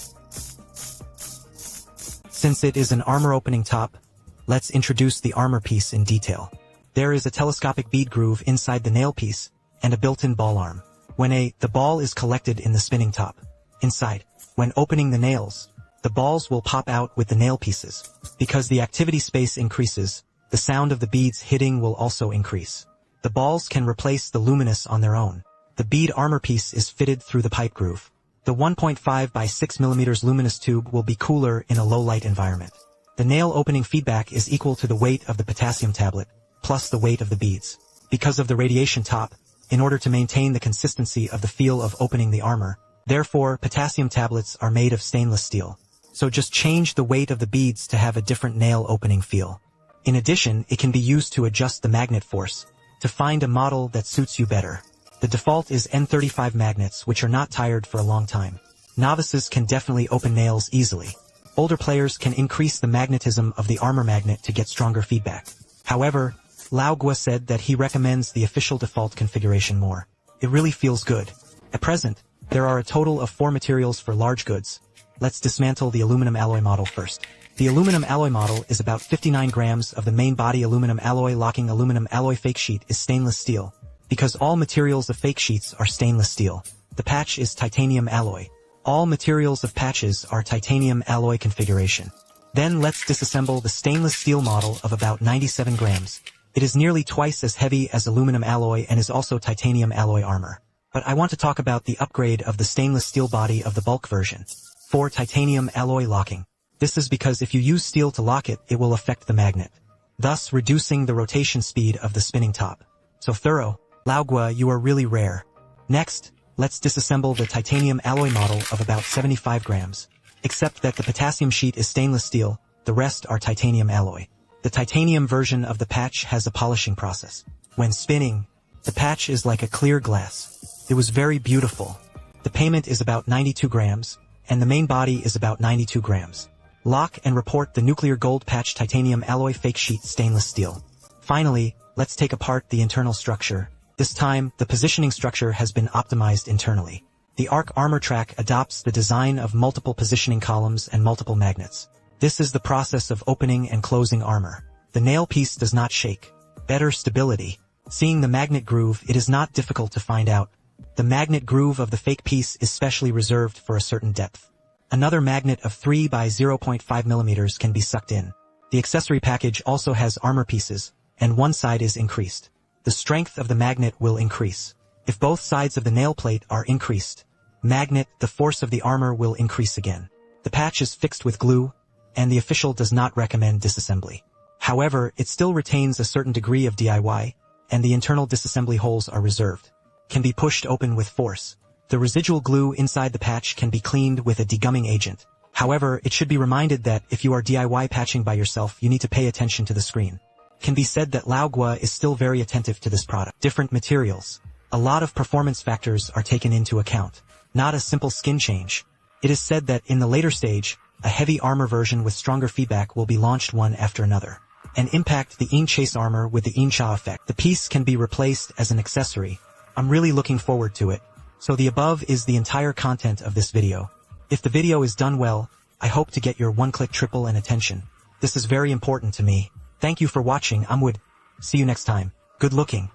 Since it is an armor opening top, let's introduce the armor piece in detail. There is a telescopic bead groove inside the nail piece, and a built-in ball arm. The ball is collected in the spinning top. Inside, when opening the nails, the balls will pop out with the nail pieces. Because the activity space increases, the sound of the beads hitting will also increase. The balls can replace the luminous on their own. The bead armor piece is fitted through the pipe groove. The 1.5 by 6 mm luminous tube will be cooler in a low-light environment. The nail opening feedback is equal to the weight of the potassium tablet, plus the weight of the beads. Because of the radiation top, in order to maintain the consistency of the feel of opening the armor, therefore potassium tablets are made of stainless steel. So just change the weight of the beads to have a different nail opening feel. In addition, it can be used to adjust the magnet force, to find a model that suits you better. The default is N35 magnets, which are not tired for a long time. Novices can definitely open nails easily. Older players can increase the magnetism of the armor magnet to get stronger feedback. However, Lao Gua said that he recommends the official default configuration more. It really feels good. At present, there are a total of 4 materials for large goods. Let's dismantle the aluminum alloy model first. The aluminum alloy model is about 59 grams of the main body aluminum alloy. Locking aluminum alloy fake sheet is stainless steel. Because all materials of fake sheets are stainless steel. The patch is titanium alloy. All materials of patches are titanium alloy configuration. Then let's disassemble the stainless steel model of about 97 grams. It is nearly twice as heavy as aluminum alloy and is also titanium alloy armor. But I want to talk about the upgrade of the stainless steel body of the bulk version. For titanium alloy locking. This is because if you use steel to lock it, it will affect the magnet, thus reducing the rotation speed of the spinning top. So thorough, Lao Gua, you are really rare. Next, let's disassemble the titanium alloy model of about 75 grams. Except that the potassium sheet is stainless steel, the rest are titanium alloy. The titanium version of the patch has a polishing process. When spinning, the patch is like a clear glass. It was very beautiful. The payment is about 92 grams, and the main body is about 92 grams. Lock and report the nuclear gold patch titanium alloy fake sheet stainless steel. Finally, let's take apart the internal structure. This time, the positioning structure has been optimized internally. The ARC armor track adopts the design of multiple positioning columns and multiple magnets. This is the process of opening and closing armor. The nail piece does not shake. Better stability. Seeing the magnet groove, it is not difficult to find out. The magnet groove of the fake piece is specially reserved for a certain depth. Another magnet of 3 by 0.5 mm can be sucked in. The accessory package also has armor pieces, and one side is increased. The strength of the magnet will increase. If both sides of the nail plate are increased, the force of the armor will increase again. The patch is fixed with glue, and the official does not recommend disassembly. However, it still retains a certain degree of DIY, and the internal disassembly holes are reserved. Can be pushed open with force. The residual glue inside the patch can be cleaned with a degumming agent. However, it should be reminded that if you are DIY patching by yourself, you need to pay attention to the screen. Can be said that Lao Gua is still very attentive to this product. Different materials. A lot of performance factors are taken into account. Not a simple skin change. It is said that in the later stage, a heavy armor version with stronger feedback will be launched one after another. And impact the In Chase armor with the In Cha effect. The piece can be replaced as an accessory. I'm really looking forward to it. So the above is the entire content of this video. If the video is done well, I hope to get your one-click triple and attention. This is very important to me. Thank you for watching. I'm Wood. See you next time. Good looking.